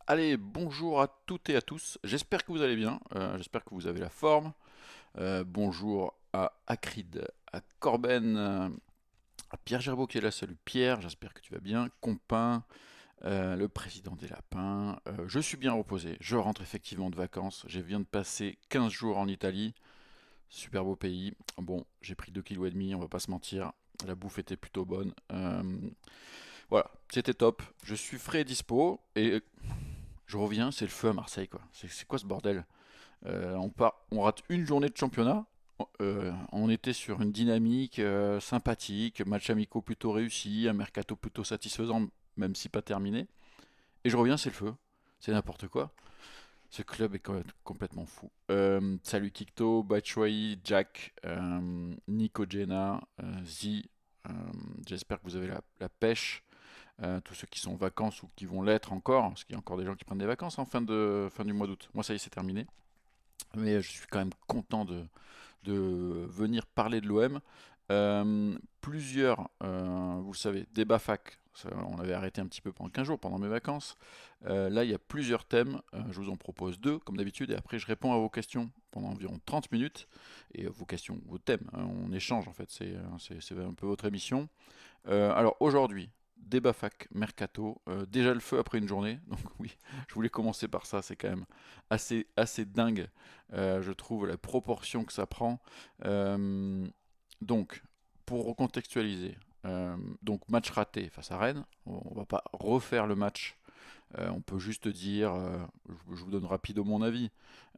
Allez, bonjour à toutes et à tous. J'espère que vous allez bien. J'espère que vous avez la forme. Bonjour à Acrid, à Corben, à Pierre Gerbeau qui est là. Salut Pierre, j'espère que tu vas bien. Compin, le président des lapins. Je suis bien reposé. Je rentre effectivement de vacances. Je viens de passer 15 jours en Italie. Super beau pays. Bon, j'ai pris 2,5 kg, on va pas se mentir. La bouffe était plutôt bonne. Voilà, c'était top. Je suis frais et dispo. Et je reviens, c'est le feu à Marseille, quoi. C'est quoi ce bordel? On rate une journée de championnat. On était sur une dynamique sympathique, match amicaux plutôt réussi, un mercato plutôt satisfaisant, même si pas terminé. Et je reviens, c'est le feu. C'est n'importe quoi. Ce club est complètement fou. Salut Kikto, Batshuayi, Jack, Nico Jenna, Zi. euh, J'espère que vous avez la pêche. Tous ceux qui sont en vacances ou qui vont l'être encore, parce qu'il y a encore des gens qui prennent des vacances en fin du mois d'août. Moi, ça y est, c'est terminé. Mais je suis quand même content de venir parler de l'OM. Plusieurs, vous le savez, débat fac. On avait arrêté un petit peu pendant 15 jours, pendant mes vacances. Là, il y a plusieurs thèmes. Je vous en propose deux, comme d'habitude, et après, je réponds à vos questions pendant environ 30 minutes. Et vos questions, vos thèmes, hein, on échange en fait. C'est un peu votre émission. Alors aujourd'hui, débat fac, mercato, déjà le feu après une journée, donc oui, je voulais commencer par ça, c'est quand même assez dingue, je trouve, la proportion que ça prend. Euh, donc, pour recontextualiser, donc match raté face à Rennes, on va pas refaire le match, on peut juste dire, je vous donne rapido mon avis.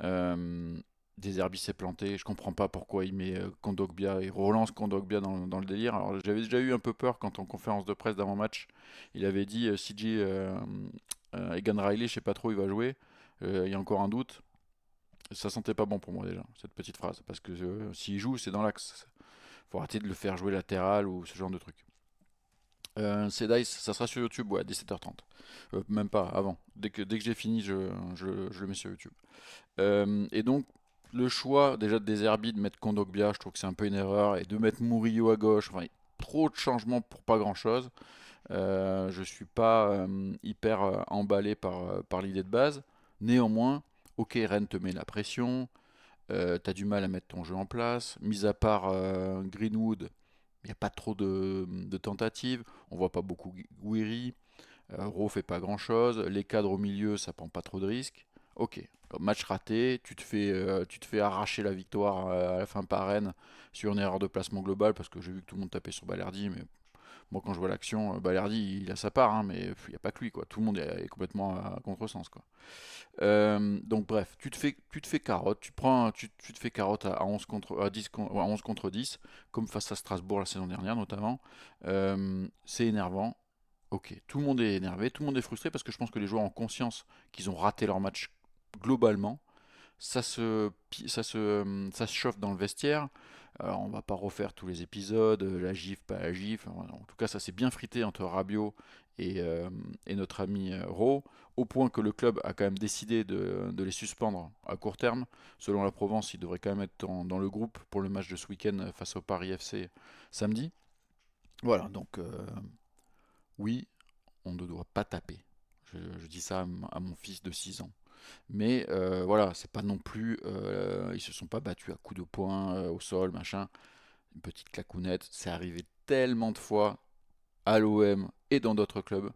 Euh, Deserbi s'est planté, je comprends pas pourquoi il met Kondogbia, il relance Kondogbia dans le délire. Alors j'avais déjà eu un peu peur quand en conférence de presse d'avant-match, il avait dit CJ Egan Riley, je sais pas trop, il va jouer. Il y a encore un doute. Ça sentait pas bon pour moi déjà, cette petite phrase, parce que s'il joue, c'est dans l'axe. Faut arrêter de le faire jouer latéral ou ce genre de truc. C'est Dice, ça sera sur YouTube, ouais, à 17h30. Même pas, avant. Dès que j'ai fini, je le mets sur YouTube. Et donc, le choix déjà de Deserbi de mettre Kondogbia, je trouve que c'est un peu une erreur. Et de mettre Murillo à gauche, enfin, trop de changements pour pas grand chose. Je suis pas hyper emballé par l'idée de base. Néanmoins, ok, Rennes te met la pression. T'as du mal à mettre ton jeu en place. Mis à part Greenwood, il n'y a pas trop de tentatives. On voit pas beaucoup Guiri. Raw fait pas grand chose. Les cadres au milieu, ça prend pas trop de risques. Ok, match raté. Tu te fais arracher la victoire à la fin par Rennes sur une erreur de placement global parce que j'ai vu que tout le monde tapait sur Balerdi. Mais moi, quand je vois l'action, Balerdi, il a sa part, hein, mais il n'y a pas que lui, quoi. Tout le monde est complètement à contresens, quoi. Donc bref, tu te fais carotte, tu te fais carotte à 11 contre, à 10, à 11 contre 10, comme face à Strasbourg la saison dernière notamment. C'est énervant. Ok, tout le monde est énervé, tout le monde est frustré parce que je pense que les joueurs ont conscience qu'ils ont raté leur match globalement. Ça se chauffe dans le vestiaire. On va pas refaire tous les épisodes, la gif, pas la gif. En tout cas, ça s'est bien frité entre Rabiot et notre ami Rowe, au point que le club a quand même décidé de les suspendre à court terme. Selon la Provence, ils devraient quand même être dans le groupe pour le match de ce week-end face au Paris FC samedi. Voilà, donc oui, on ne doit pas taper. Je dis ça à mon fils de 6 ans. Mais voilà, c'est pas non plus. Ils se sont pas battus à coups de poing au sol, machin. Une petite clacounette. C'est arrivé tellement de fois à l'OM et dans d'autres clubs.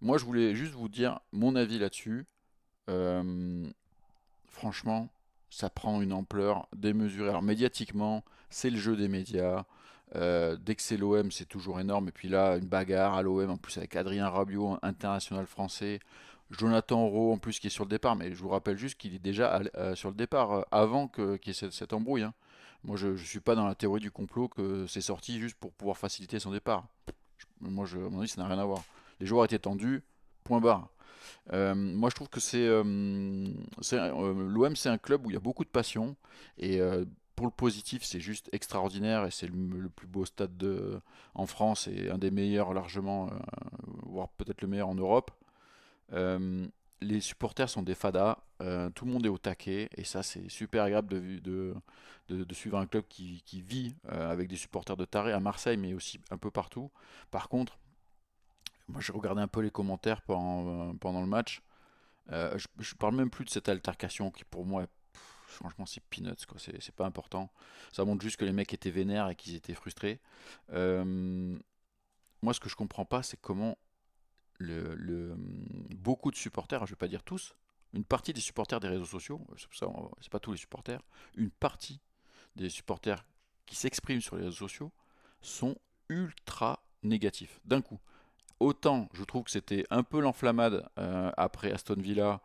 Moi, je voulais juste vous dire mon avis là-dessus. Euh, Franchement, ça prend une ampleur démesurée. Alors, médiatiquement, c'est le jeu des médias. Dès que c'est l'OM, c'est toujours énorme. Et puis là, une bagarre à l'OM, en plus avec Adrien Rabiot, international français. Jonathan Rowe, en plus, qui est sur le départ. Mais je vous rappelle juste qu'il est déjà sur le départ avant qu'il y ait cette embrouille, hein. Moi, je ne suis pas dans la théorie du complot que c'est sorti juste pour pouvoir faciliter son départ. À mon avis, ça n'a rien à voir. Les joueurs étaient tendus, point barre. Moi, je trouve que l'OM, c'est un club où il y a beaucoup de passion. Et pour le positif, c'est juste extraordinaire. Et c'est le plus beau stade en France et un des meilleurs largement, voire peut-être le meilleur en Europe. Euh, les supporters sont des fadas. Tout le monde est au taquet. Et ça, c'est super agréable de suivre un club qui vit avec des supporters de tarés à Marseille, mais aussi un peu partout. Par contre, moi, j'ai regardé un peu les commentaires pendant le match. Je parle même plus de cette altercation qui pour moi, franchement, c'est peanuts, quoi. C'est pas important. Ça montre juste que les mecs étaient vénères et qu'ils étaient frustrés. Euh, Moi, ce que je comprends pas, c'est comment beaucoup de supporters, je vais pas dire tous, une partie des supporters des réseaux sociaux, c'est pas tous les supporters, une partie des supporters qui s'expriment sur les réseaux sociaux sont ultra négatifs d'un coup. Autant je trouve que c'était un peu l'enflammade après Aston Villa,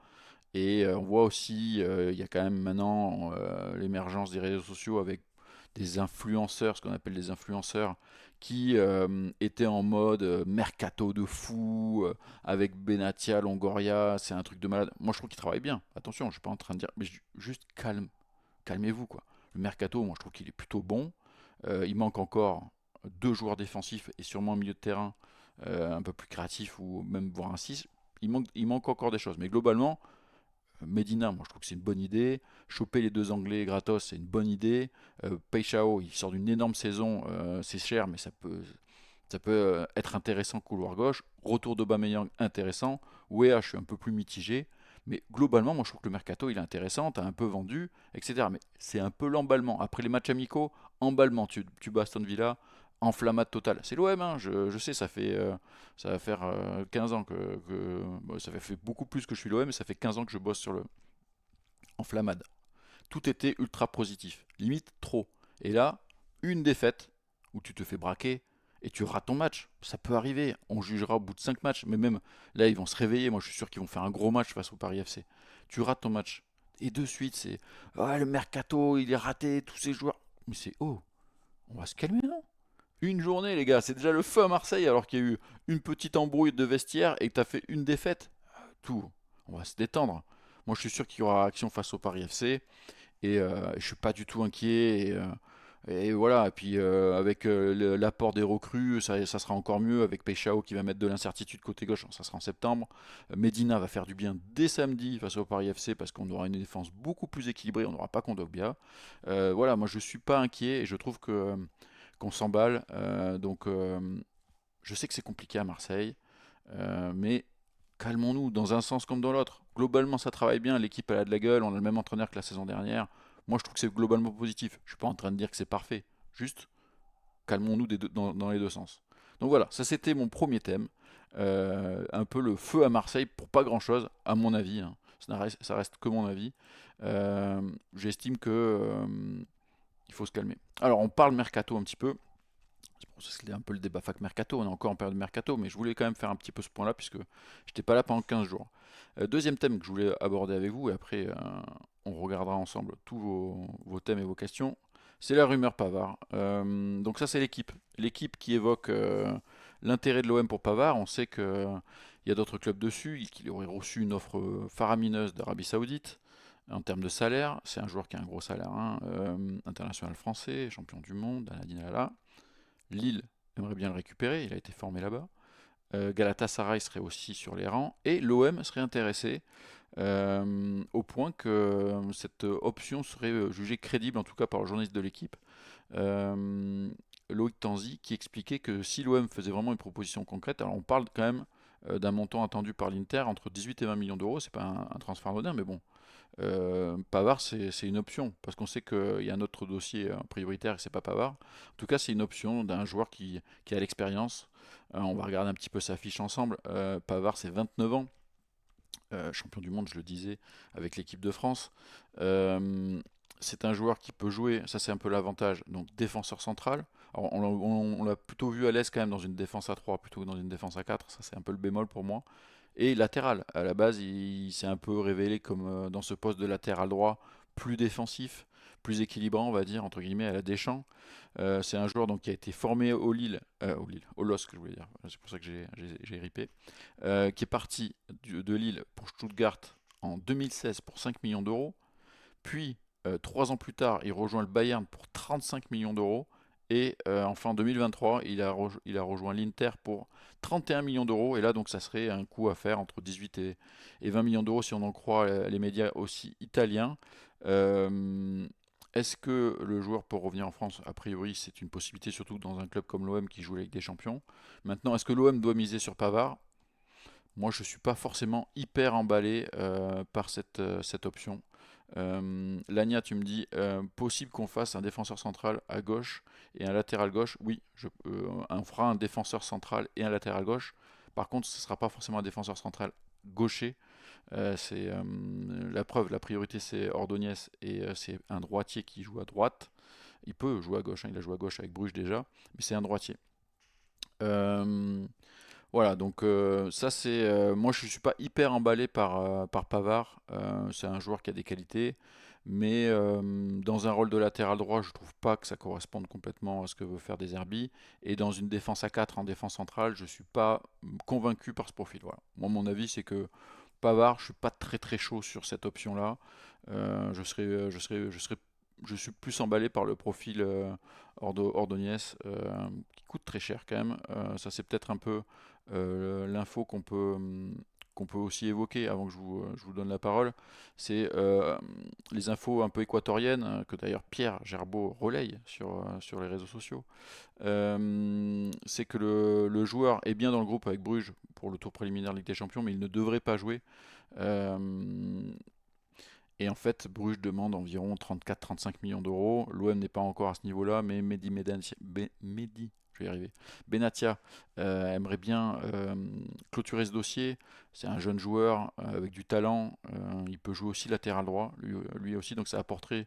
et on voit aussi, il y a quand même maintenant l'émergence des réseaux sociaux avec des influenceurs, ce qu'on appelle des influenceurs, qui étaient en mode mercato de fou, avec Benatia, Longoria, c'est un truc de malade. Moi je trouve qu'ils travaillent bien, attention, je suis pas en train de dire, mais juste calmez-vous quoi. Le mercato, moi je trouve qu'il est plutôt bon. Il manque encore deux joueurs défensifs et sûrement un milieu de terrain un peu plus créatif ou même voire un 6. Il manque encore des choses, mais globalement, Medina, moi je trouve que c'est une bonne idée. Choper les deux Anglais gratos, c'est une bonne idée. Peixao, il sort d'une énorme saison, c'est cher, mais ça peut être intéressant couloir gauche. Retour d'Aubameyang intéressant. Wea, je suis un peu plus mitigé. Mais globalement, moi je trouve que le mercato il est intéressant, t'as un peu vendu, etc. Mais c'est un peu l'emballement. Après les matchs amicaux, emballement. Tu bats Aston Villa, enflammade totale. C'est l'OM, hein, je sais, ça va faire 15 ans bon, ça fait beaucoup plus que je suis l'OM, mais ça fait 15 ans que je bosse sur le enflammade. Tout était ultra positif, limite trop. Et là, une défaite où tu te fais braquer et tu rates ton match. Ça peut arriver. On jugera au bout de 5 matchs. Mais même là, ils vont se réveiller. Moi, je suis sûr qu'ils vont faire un gros match face au Paris FC. Tu rates ton match. Et de suite, c'est le mercato, il est raté, tous ces joueurs. Mais c'est on va se calmer, non? Une journée, les gars, c'est déjà le feu à Marseille alors qu'il y a eu une petite embrouille de vestiaire et que tu as fait une défaite. Tout, on va se détendre. Moi, je suis sûr qu'il y aura action face au Paris FC et je suis pas du tout inquiet. Et voilà, et puis avec l'apport des recrues, ça sera encore mieux avec Peixao qui va mettre de l'incertitude côté gauche, ça sera en septembre. Medina va faire du bien dès samedi face au Paris FC parce qu'on aura une défense beaucoup plus équilibrée, on n'aura pas Kondogbia. Voilà, moi je suis pas inquiet et je trouve qu'on s'emballe. Donc je sais que c'est compliqué à Marseille, mais calmons-nous dans un sens comme dans l'autre. Globalement, ça travaille bien, l'équipe elle a de la gueule, on a le même entraîneur que la saison dernière. Moi, je trouve que c'est globalement positif. Je suis pas en train de dire que c'est parfait. Juste, calmons-nous dans les deux sens. Donc voilà, ça c'était mon premier thème. Un peu le feu à Marseille pour pas grand-chose, à mon avis, hein. Ça reste que mon avis. J'estime que il faut se calmer. Alors, on parle mercato un petit peu. C'était un peu le débat fac mercato, on est encore en période mercato, mais je voulais quand même faire un petit peu ce point-là puisque j'étais pas là pendant 15 jours. Deuxième thème que je voulais aborder avec vous, et après on regardera ensemble tous vos thèmes et vos questions, c'est la rumeur Pavard. Donc ça c'est l'équipe. L'équipe qui évoque l'intérêt de l'OM pour Pavard. On sait qu'il y a d'autres clubs dessus, qu'il aurait reçu une offre faramineuse d'Arabie Saoudite. En termes de salaire, c'est un joueur qui a un gros salaire, hein, international français, champion du monde, Anadina. Lille aimerait bien le récupérer, il a été formé là-bas. Galatasaray serait aussi sur les rangs et l'OM serait intéressé au point que cette option serait jugée crédible, en tout cas par le journaliste de l'équipe, euh, Loïc Tanzi, qui expliquait que si l'OM faisait vraiment une proposition concrète, alors on parle quand même d'un montant attendu par l'Inter entre 18 et 20 millions d'euros, c'est pas un transfert anodin, mais bon, Pavard, c'est une option, parce qu'on sait qu'il y a un autre dossier prioritaire et c'est pas Pavard. En tout cas, c'est une option d'un joueur qui a l'expérience. On va regarder un petit peu sa fiche ensemble. Pavard, c'est 29 ans, champion du monde, je le disais, avec l'équipe de France. Euh, c'est un joueur qui peut jouer, ça c'est un peu l'avantage, donc défenseur central. Alors, on l'a plutôt vu à l'aise quand même dans une défense à 3 plutôt que dans une défense à 4, ça c'est un peu le bémol pour moi. Et latéral, à la base il s'est un peu révélé comme dans ce poste de latéral droit, plus défensif, plus équilibrant on va dire, entre guillemets à la Deschamps. C'est un joueur donc, qui a été formé au LOSC je voulais dire, c'est pour ça que j'ai ripé, qui est parti de Lille pour Stuttgart en 2016 pour 5 millions d'euros. Puis, 3 ans plus tard, il rejoint le Bayern pour 35 millions d'euros. Et enfin en 2023, il a rejoint l'Inter pour 31 millions d'euros. Et là, donc, ça serait un coût à faire entre 18 et 20 millions d'euros si on en croit les médias aussi italiens. Euh, Est-ce que le joueur peut revenir en France? A priori, c'est une possibilité, surtout dans un club comme l'OM qui joue la Ligue des Champions. Maintenant, est-ce que l'OM doit miser sur Pavard? moi je suis pas forcément hyper emballé par cette option. Lania, tu me dis, possible qu'on fasse un défenseur central à gauche et un latéral gauche? Oui, on fera un défenseur central et un latéral gauche. Par contre, ce ne sera pas forcément un défenseur central gaucher. C'est la preuve, la priorité c'est Ordonez et c'est un droitier qui joue à droite. Il peut jouer à gauche, hein, il a joué à gauche avec Bruges déjà, mais c'est un droitier. Euh, voilà, donc ça c'est. Moi je suis pas hyper emballé par Pavard. C'est un joueur qui a des qualités, mais dans un rôle de latéral droit, je trouve pas que ça corresponde complètement à ce que veut faire Deserbi. Et dans une défense à 4 en défense centrale, je suis pas convaincu par ce profil. Voilà. Moi, mon avis, c'est que Pavard, je suis pas très très chaud sur cette option-là. Je suis plus emballé par le profil Ordonez, qui coûte très cher quand même. Ça, c'est peut-être un peu l'info qu'on peut aussi évoquer avant que je vous donne la parole. C'est les infos un peu équatoriennes, que d'ailleurs Pierre Gerbeau relaye sur les réseaux sociaux. C'est que le joueur est bien dans le groupe avec Bruges pour le tour préliminaire de Ligue des Champions, mais il ne devrait pas jouer. Euh, et en fait, Bruges demande environ 34-35 millions d'euros. L'OM n'est pas encore à ce niveau-là, mais je vais y arriver. Benatia aimerait bien clôturer ce dossier. C'est un jeune joueur avec du talent. Il peut jouer aussi latéral droit, lui aussi. Donc ça apporterait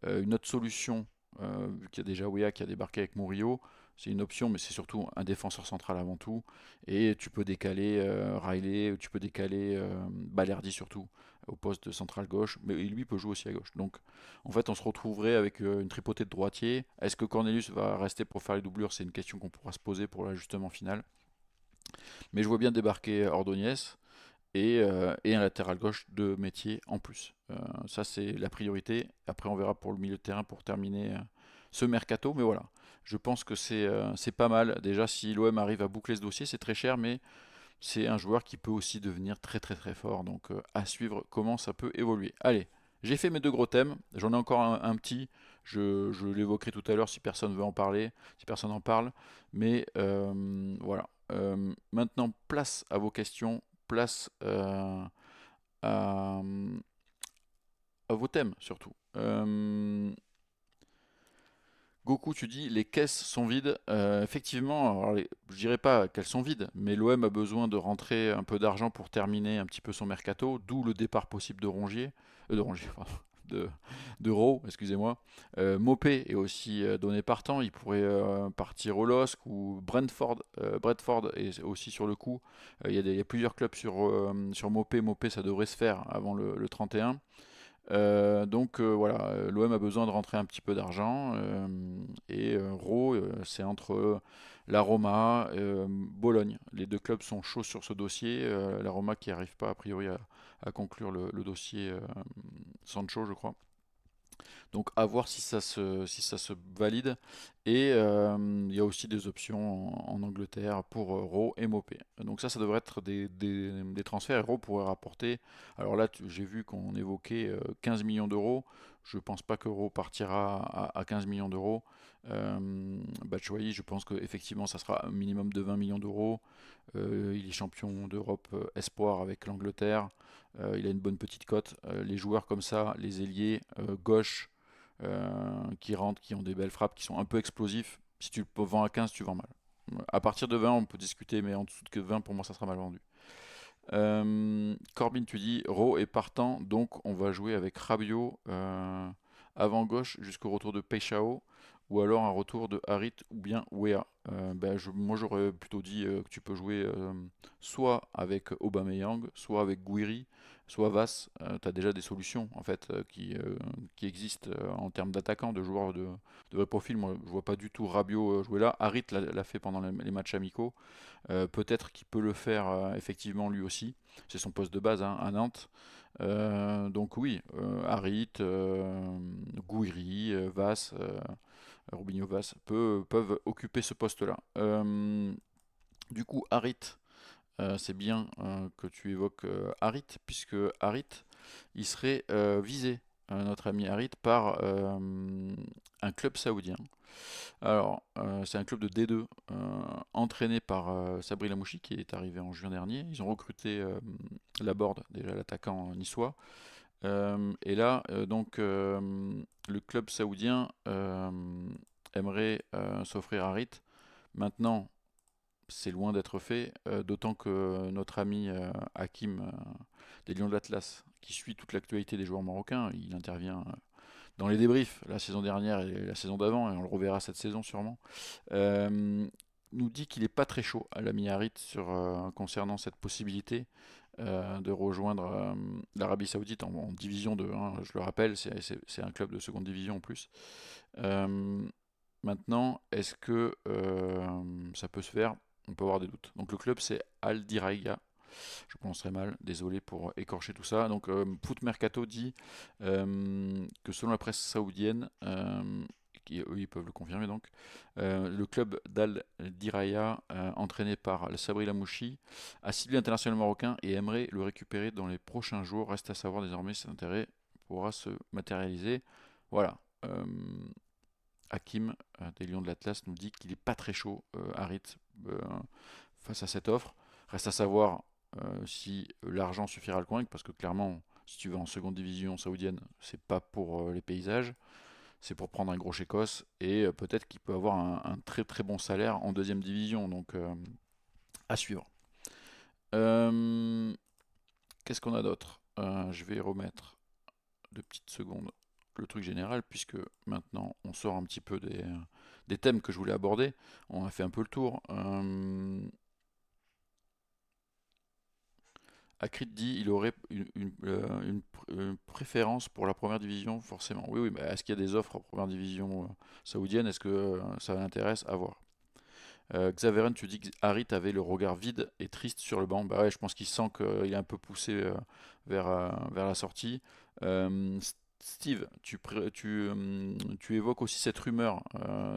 une autre solution, vu qu'il y a déjà Wea qui a débarqué avec Murillo. C'est une option, mais c'est surtout un défenseur central avant tout. Et tu peux décaler Riley, ou tu peux décaler Balerdi surtout au poste de central gauche, mais lui peut jouer aussi à gauche. Donc en fait, on se retrouverait avec une tripotée de droitiers. Est-ce que Cornelius va rester pour faire les doublures? C'est une question qu'on pourra se poser pour l'ajustement final. Mais je vois bien débarquer Ordonez et un latéral gauche de métier en plus. Ça, c'est la priorité. Après, on verra pour le milieu de terrain pour terminer ce mercato. Mais voilà, je pense que c'est pas mal. Déjà, si l'OM arrive à boucler ce dossier, c'est très cher, mais c'est un joueur qui peut aussi devenir très très très fort. Donc à suivre comment ça peut évoluer. Allez, j'ai fait mes deux gros thèmes. J'en ai encore un petit. Je l'évoquerai tout à l'heure si personne veut en parler, si personne en parle. Mais voilà. Maintenant, place à vos questions, place à, à vos thèmes surtout. Goku, tu dis les caisses sont vides. Effectivement, alors je dirais pas qu'elles sont vides, mais l'OM a besoin de rentrer un peu d'argent pour terminer un petit peu son mercato, d'où le départ possible de Rongier, pardon, de, de Rowe, excusez-moi. Mopé est aussi donné partant. Il pourrait partir au LOSC ou Brentford. Brentford est aussi sur le coup. Il y a plusieurs clubs sur Mopé. Mopé, ça devrait se faire avant le 31. Donc voilà, l'OM a besoin de rentrer un petit peu d'argent et Rowe, c'est entre la Roma, Bologne. Les deux clubs sont chauds sur ce dossier. La Roma qui n'arrive pas a priori à conclure le dossier Sancho, je crois. Donc à voir si ça se valide. Et il y a aussi des options en Angleterre pour Rowe et Mopé. Donc ça devrait être des transferts. Et Rowe pourrait rapporter. Alors là, j'ai vu qu'on évoquait 15 millions d'euros. Je pense pas que Rowe partira à 15 millions d'euros. Batshuayi, je pense qu'effectivement, ça sera un minimum de 20 millions d'euros. Il est champion d'Europe espoir avec l'Angleterre. Il a une bonne petite cote. Les joueurs comme ça, les ailiers gauche qui rentrent, qui ont des belles frappes, qui sont un peu explosifs. Si tu le vends à 15, tu vends mal. À partir de 20, on peut discuter, mais en dessous de 20, pour moi, ça sera mal vendu. Corbin, tu dis, Rowe est partant, donc on va jouer avec Rabiot avant gauche jusqu'au retour de Peixao, ou alors un retour de Harit ou bien Wea. Moi j'aurais plutôt dit que tu peux jouer soit avec Aubameyang, soit avec Guiri, soit Vas. Tu as déjà des solutions en fait qui existent en termes d'attaquants, de joueurs de vrai profil. Moi je vois pas du tout Rabiot jouer là. Harit l'a fait pendant les matchs amicaux. Peut-être qu'il peut le faire effectivement lui aussi. C'est son poste de base hein, à Nantes. Donc oui, Harit, Gouiri, Vas, Robinho Vas peuvent occuper ce poste-là. Du coup, Harit, c'est bien que tu évoques Harit, puisque Harit, il serait visé notre ami Harit, par un club saoudien. Alors, c'est un club de D2 entraîné par Sabri Lamouchi qui est arrivé en juin dernier. Ils ont recruté Laborde, déjà l'attaquant niçois. Et là, le club saoudien aimerait s'offrir Harit. Maintenant, c'est loin d'être fait, d'autant que notre ami Hakim des Lions de l'Atlas, qui suit toute l'actualité des joueurs marocains, il intervient dans les débriefs la saison dernière et la saison d'avant, et on le reverra cette saison sûrement, euh, nous dit qu'il n'est pas très chaud à l'ami Harit concernant cette possibilité de rejoindre l'Arabie Saoudite en division 2. Hein, je le rappelle, c'est un club de seconde division en plus. Euh, Maintenant, est-ce que ça peut se faire? On peut avoir des doutes. Donc le club c'est Al Diraiya. Je prononcerai mal, désolé pour écorcher tout ça. Donc Foot Mercato dit que selon la presse saoudienne, eux ils peuvent le confirmer donc, le club d'Al Diraya, entraîné par le Sabri Lamouchi, a ciblé l'international marocain et aimerait le récupérer dans les prochains jours. Reste à savoir désormais si cet intérêt pourra se matérialiser. Voilà. Hakim des Lions de l'Atlas nous dit qu'il n'est pas très chaud, Harit, euh, face à cette offre. Reste à savoir si l'argent suffira à le convaincre, parce que clairement, si tu vas en seconde division saoudienne, c'est pas pour les paysages, c'est pour prendre un gros Écosse, et peut-être qu'il peut avoir un très très bon salaire en deuxième division, donc à suivre. Euh, Qu'est-ce qu'on a d'autre? Je vais remettre 2 petites secondes le truc général, puisque maintenant on sort un petit peu des thèmes que je voulais aborder. On a fait un peu le tour. Akrit dit il aurait une préférence pour la première division, forcément. Oui, oui, mais est-ce qu'il y a des offres en première division saoudienne? Est-ce que ça l'intéresse? À voir. Xaveren, tu dis que Harit avait le regard vide et triste sur le banc. Bah ouais, je pense qu'il sent qu'il est un peu poussé vers la sortie. Steve, tu évoques aussi cette rumeur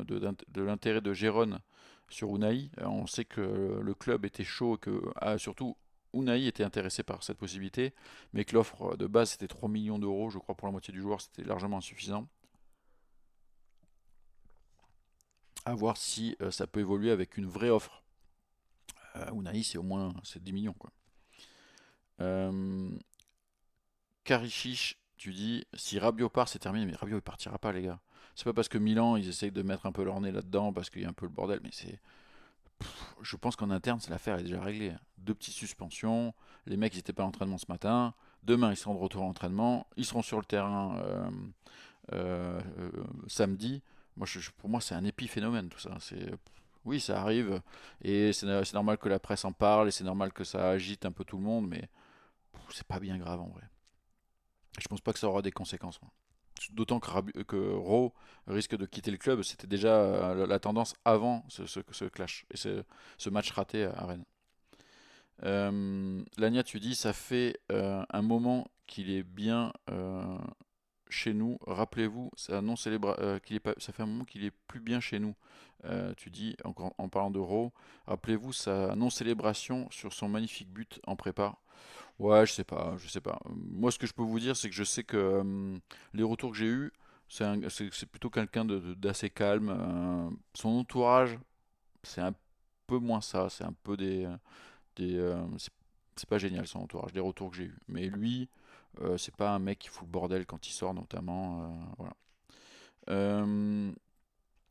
de l'intérêt de Gérone sur Unai. On sait que le club était chaud et que surtout Unai était intéressé par cette possibilité, mais que l'offre de base c'était 3 millions d'euros, je crois, pour la moitié du joueur, c'était largement insuffisant. À voir si ça peut évoluer avec une vraie offre. Unai, c'est au moins c'est 10 millions, quoi. Euh, Karichich, tu dis si Rabiot part, c'est terminé, mais Rabiot il partira pas, les gars. C'est pas parce que Milan ils essayent de mettre un peu leur nez là-dedans parce qu'il y a un peu le bordel, mais c'est. Je pense qu'en interne, l'affaire est déjà réglée. 2 petites suspensions, les mecs ils étaient pas à l'entraînement ce matin. Demain ils seront de retour à l'entraînement, ils seront sur le terrain samedi. Pour moi, c'est un épiphénomène tout ça. Oui, ça arrive et c'est normal que la presse en parle et c'est normal que ça agite un peu tout le monde, mais c'est pas bien grave en vrai. Je pense pas que ça aura des conséquences, moi. D'autant que Raw risque de quitter le club, c'était déjà la tendance avant ce clash et ce match raté à Rennes. Lania, tu dis, ça fait un moment qu'il est bien chez nous. Rappelez-vous, ça fait un moment qu'il est plus bien chez nous. Tu dis, en parlant de Raw, rappelez-vous sa non-célébration sur son magnifique but en prépa. Ouais, je sais pas, je sais pas. Moi, ce que je peux vous dire, c'est que je sais que les retours que j'ai eus, c'est plutôt quelqu'un d'assez calme. Son entourage, c'est un peu moins ça. C'est un peu c'est pas génial son entourage, les retours que j'ai eus. Mais lui, c'est pas un mec qui fout le bordel quand il sort, notamment. Voilà. Euh,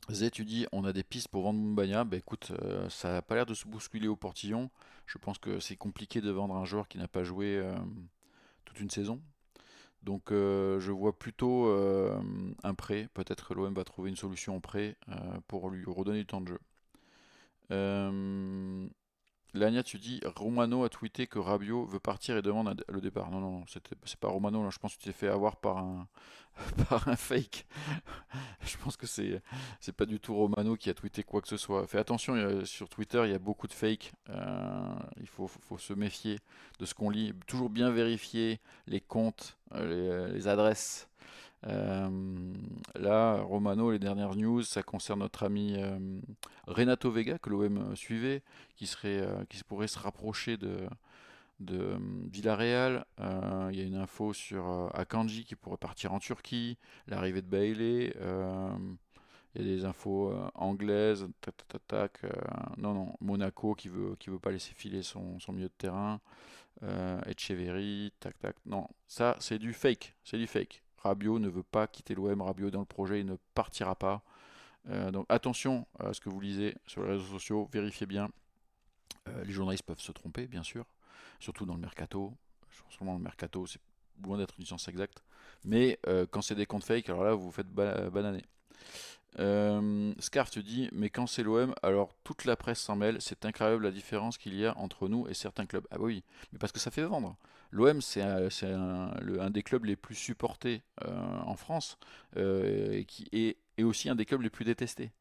Zé, tu dis, on a des pistes pour vendre Moumbagna. Bah écoute, ça n'a pas l'air de se bousculer au portillon. Je pense que c'est compliqué de vendre un joueur qui n'a pas joué toute une saison. Donc je vois plutôt un prêt. Peut-être que l'OM va trouver une solution en prêt pour lui redonner du temps de jeu. Euh, Lania, tu dis Romano a tweeté que Rabiot veut partir et demande le départ. Non, non, non, c'est pas Romano. Là, je pense que tu t'es fait avoir par par un fake. Je pense que c'est pas du tout Romano qui a tweeté quoi que ce soit. Fais attention, sur Twitter, il y a beaucoup de fake. Il faut se méfier de ce qu'on lit. Toujours bien vérifier les comptes, les adresses. Euh, Là, Romano, les dernières news, ça concerne notre ami Renato Vega, que l'OM suivait, qui pourrait se rapprocher Villarreal. Il y a une info sur Akanji qui pourrait partir en Turquie, l'arrivée de Bailey. Il y a des infos anglaises, tac, tac, tac, tac, non, non, Monaco qui veut pas laisser filer son milieu de terrain. Etcheverry, tac, tac. Non, ça c'est du fake, c'est du fake. Rabiot ne veut pas quitter l'OM, Rabiot est dans le projet, il ne partira pas. Donc attention à ce que vous lisez sur les réseaux sociaux, vérifiez bien. Les journalistes peuvent se tromper, bien sûr, surtout dans le mercato. Je pense vraiment le mercato, c'est loin d'être une science exacte. Mais quand c'est des comptes fake, alors là, vous vous faites bananer. Scarf te dit, mais quand c'est l'OM, alors toute la presse s'en mêle. C'est incroyable la différence qu'il y a entre nous et certains clubs. Ah oui, mais parce que ça fait vendre. L'OM, c'est un des clubs les plus supportés en France et qui est aussi un des clubs les plus détestés.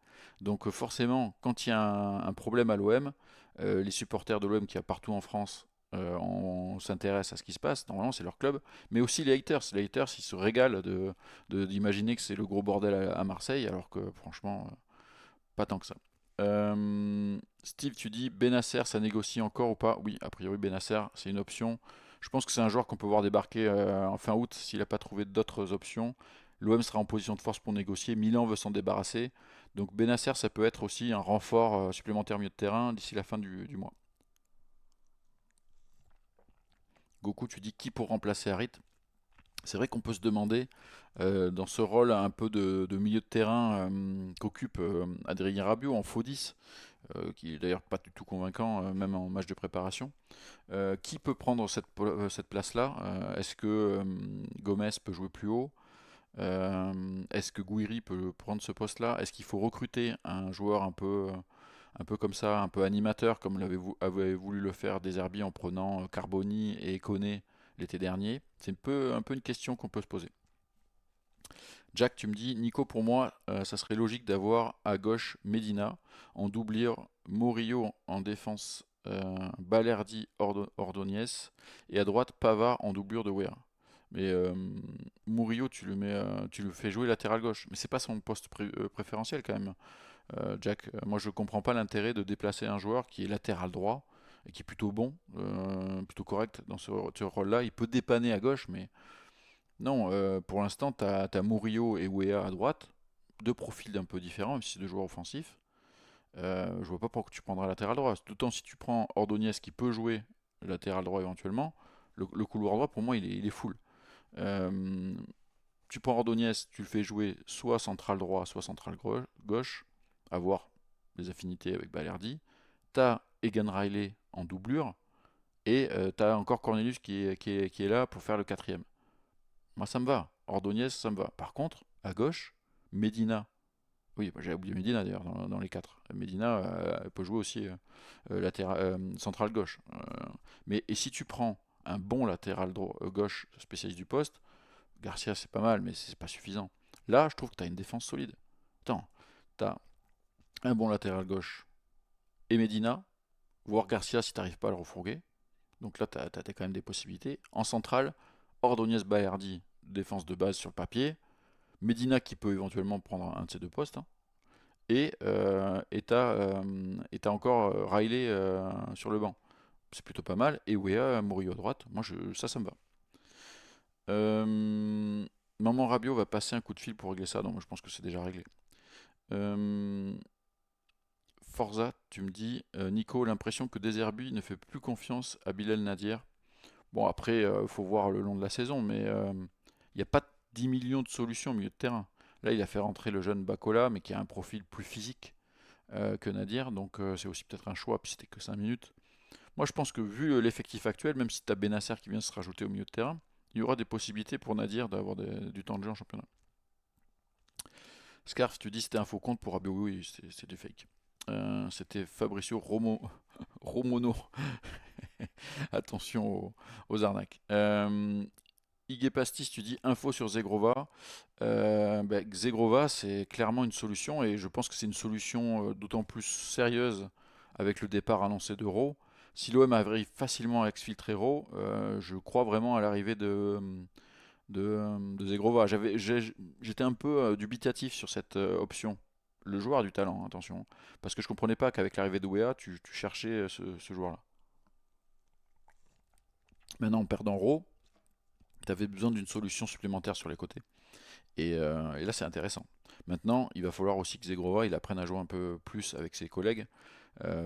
Donc forcément, quand il y a un problème à l'OM, les supporters de l'OM qu'il y a partout en France, on s'intéresse à ce qui se passe. Normalement, c'est leur club, mais aussi les haters. Les haters, ils se régalent d'imaginer que c'est le gros bordel à Marseille, alors que franchement, pas tant que ça. Steve, tu dis Benasser, ça négocie encore ou pas? Oui, a priori Benasser, c'est une option. Je pense que c'est un joueur qu'on peut voir débarquer en fin août s'il n'a pas trouvé d'autres options. L'OM sera en position de force pour négocier. Milan veut s'en débarrasser. Donc Benasser, ça peut être aussi un renfort supplémentaire au milieu de terrain d'ici la fin du mois. Goku, tu dis qui pour remplacer Harit? C'est vrai qu'on peut se demander, dans ce rôle un peu de milieu de terrain qu'occupe Adrien Rabiot en faux 10, qui est d'ailleurs pas du tout convaincant, même en match de préparation, qui peut prendre cette place-là? Est-ce que Gomez peut jouer plus haut? Est-ce que Gouiri peut prendre ce poste-là? Est-ce qu'il faut recruter un joueur un peu comme ça, un peu animateur, comme avait voulu le faire Deserbi en prenant Carboni et Koné l'été dernier? C'est un peu une question qu'on peut se poser. Jack, tu me dis, Nico, pour moi, ça serait logique d'avoir à gauche Medina, en doublure Murillo en défense, Balerdi Ordonez, et à droite Pavard en doublure de Weah. Mais Murillo, tu le fais jouer latéral gauche, mais c'est pas son poste préférentiel quand même. Jack, moi je comprends pas l'intérêt de déplacer un joueur qui est latéral droit et qui est plutôt bon, plutôt correct dans ce rôle-là. Il peut dépanner à gauche, mais non, pour l'instant, tu as Murillo et Weah à droite, deux profils un peu différents, même si c'est deux joueurs offensifs. Je vois pas pourquoi tu prendras latéral droit. D'autant si tu prends Ordonez qui peut jouer latéral droit éventuellement, le couloir droit pour moi il est full. Euh, Tu prends Ordonez, tu le fais jouer soit central droit, soit central gauche, à voir les affinités avec Balerdi. T'as Egan Riley en doublure, et t'as encore Cornelius qui est là pour faire le quatrième. Moi, ça me va. Ordonez, ça me va. Par contre, à gauche, Medina. Oui, bah, j'ai oublié Medina d'ailleurs dans les quatre. Medina elle peut jouer aussi central gauche. Mais et si tu prends un bon latéral gauche spécialiste du poste, Garcia c'est pas mal, mais c'est pas suffisant. Là, je trouve que tu as une défense solide. Attends, tu as un bon latéral gauche et Medina, voire Garcia si tu n'arrives pas à le refourguer. Donc là, tu as quand même des possibilités. En centrale, Ordonez Baerdi, défense de base sur le papier. Medina qui peut éventuellement prendre un de ces deux postes, hein. Et t'as encore Riley sur le banc. C'est plutôt pas mal. Et Wea, Murillo à droite. Moi, ça me va. Euh, Maman Rabiot va passer un coup de fil pour régler ça. Donc, moi, je pense que c'est déjà réglé. Euh, Forza, tu me dis, Nico, l'impression que Deserbi ne fait plus confiance à Bilal Nadir. Bon, après, il faut voir le long de la saison, mais il n'y a pas 10 millions de solutions au milieu de terrain. Là, il a fait rentrer le jeune Bacola, mais qui a un profil plus physique que Nadir, donc c'est aussi peut-être un choix, puis c'était que 5 minutes. Moi, je pense que vu l'effectif actuel, même si tu as Benasser qui vient se rajouter au milieu de terrain, il y aura des possibilités pour Nadir d'avoir du temps de jeu en championnat. Scarf, tu dis c'était un faux compte pour Rabiot, oui, c'est du fake. C'était Fabricio Romono. Attention aux arnaques. Igué Pastis, tu dis info sur Zegrova. Zegrova, c'est clairement une solution et je pense que c'est une solution d'autant plus sérieuse avec le départ annoncé d'Euro. Si l'OM arrive facilement à exfiltrer Euro, je crois vraiment à l'arrivée de Zegrova. J'étais un peu dubitatif sur cette option. Le joueur a du talent, hein, attention. Parce que je comprenais pas qu'avec l'arrivée de Wea, tu cherchais ce joueur-là. Maintenant, en perdant Raw, tu avais besoin d'une solution supplémentaire sur les côtés. Et là, c'est intéressant. Maintenant, il va falloir aussi que Zegrova il apprenne à jouer un peu plus avec ses collègues.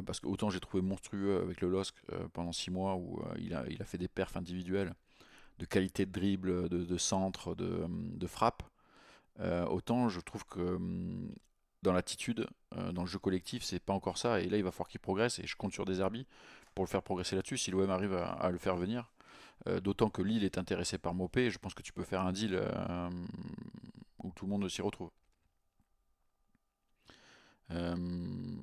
Parce que autant j'ai trouvé monstrueux avec le LOSC pendant 6 mois où il a fait des perfs individuels de qualité de dribble, de centre, de frappe. Autant je trouve que dans l'attitude, dans le jeu collectif, c'est pas encore ça. Et là, il va falloir qu'il progresse. Et je compte sur des Derby pour le faire progresser là-dessus si l'OM arrive à le faire venir. D'autant que Lille est intéressé par Mopé. Je pense que tu peux faire un deal où tout le monde s'y retrouve. Euh,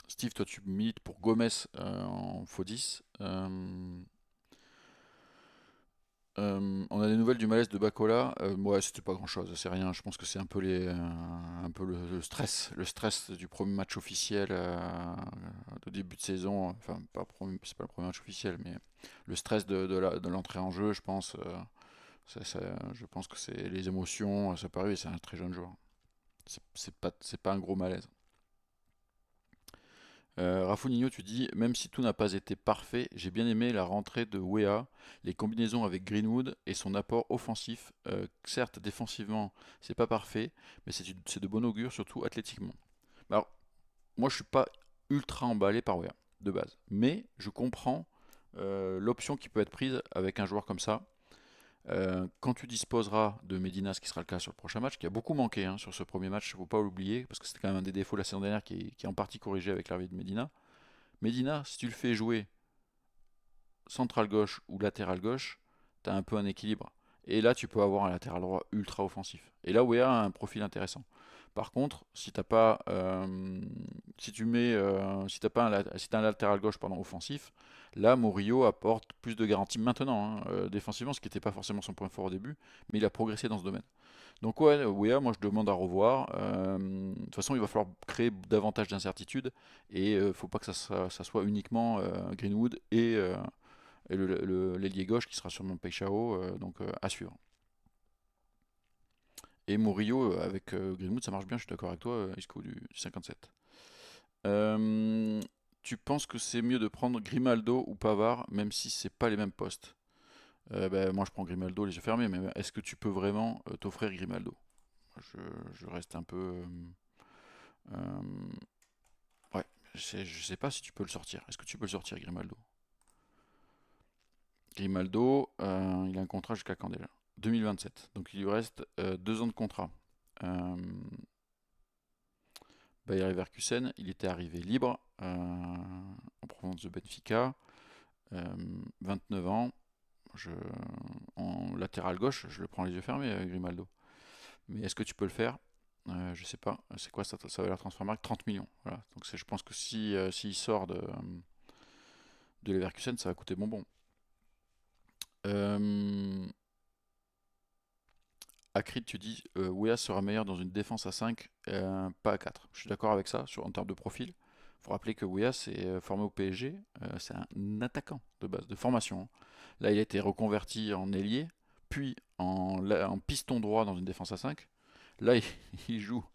Steve, toi tu milites pour Gomez en faux 10. On a des nouvelles du malaise de Bacola. Ouais, c'était pas grand chose, c'est rien. Je pense que c'est un peu le stress du premier match officiel de début de saison. Enfin, c'est pas le premier match officiel, mais le stress de l'entrée en jeu, je pense. Je pense que c'est les émotions, ça peut arriver. C'est un très jeune joueur. C'est pas un gros malaise. Rafonigno, tu dis, même si tout n'a pas été parfait, j'ai bien aimé la rentrée de Wea, les combinaisons avec Greenwood et son apport offensif. Certes, défensivement, c'est pas parfait, mais c'est de bon augure, surtout athlétiquement. Alors, moi, je suis pas ultra emballé par Wea, de base. Mais je comprends l'option qui peut être prise avec un joueur comme ça. Quand tu disposeras de Medina, ce qui sera le cas sur le prochain match, qui a beaucoup manqué hein, sur ce premier match, il ne faut pas l'oublier, parce que c'était quand même un des défauts de la saison dernière qui est en partie corrigé avec l'arrivée de Medina. Medina, si tu le fais jouer central gauche ou latéral gauche, tu as un peu un équilibre. Et là, tu peux avoir un latéral droit ultra offensif. Et là, Wea a un profil intéressant. Par contre, si t'as pas, si tu mets, si t'as pas si t'as un latéral gauche pardon, offensif, là Murillo apporte plus de garanties maintenant hein, défensivement, ce qui n'était pas forcément son point fort au début, mais il a progressé dans ce domaine. Donc ouais, Wea, moi je demande à revoir. De toute façon, il va falloir créer davantage d'incertitudes et faut pas que ça soit uniquement Greenwood et l'ailier gauche qui sera sûrement Peixao, donc à suivre. Et Murillo avec Greenwood, ça marche bien, je suis d'accord avec toi, Isco du 57. Euh, Tu penses que c'est mieux de prendre Grimaldo ou Pavard, même si c'est pas les mêmes postes? Ben, moi je prends Grimaldo les yeux fermés, mais est-ce que tu peux vraiment t'offrir Grimaldo? je, je reste un peu. Euh, ouais, je sais pas si tu peux le sortir. Est-ce que tu peux le sortir, Grimaldo? Grimaldo, il a un contrat jusqu'à quand déjà? 2027. Donc il lui reste 2 ans de contrat. Euh, Bayer Leverkusen, il était arrivé libre en provenance de Benfica. Euh, 29 ans. Je, En latéral gauche, je le prends les yeux fermés, Grimaldo. Mais est-ce que tu peux le faire? Je sais pas. C'est quoi ça va leur transfert 30 millions. Voilà. Donc je pense que si s'il sort de Leverkusen, ça va coûter bonbon. Euh, Akrit, tu dis Wea sera meilleur dans une défense à 5, pas à 4. Je suis d'accord avec ça en termes de profil. Il faut rappeler que Wea s'est formé au PSG, c'est un attaquant de base, de formation, hein. Là, il a été reconverti en ailier, puis en piston droit dans une défense à 5. Là, il joue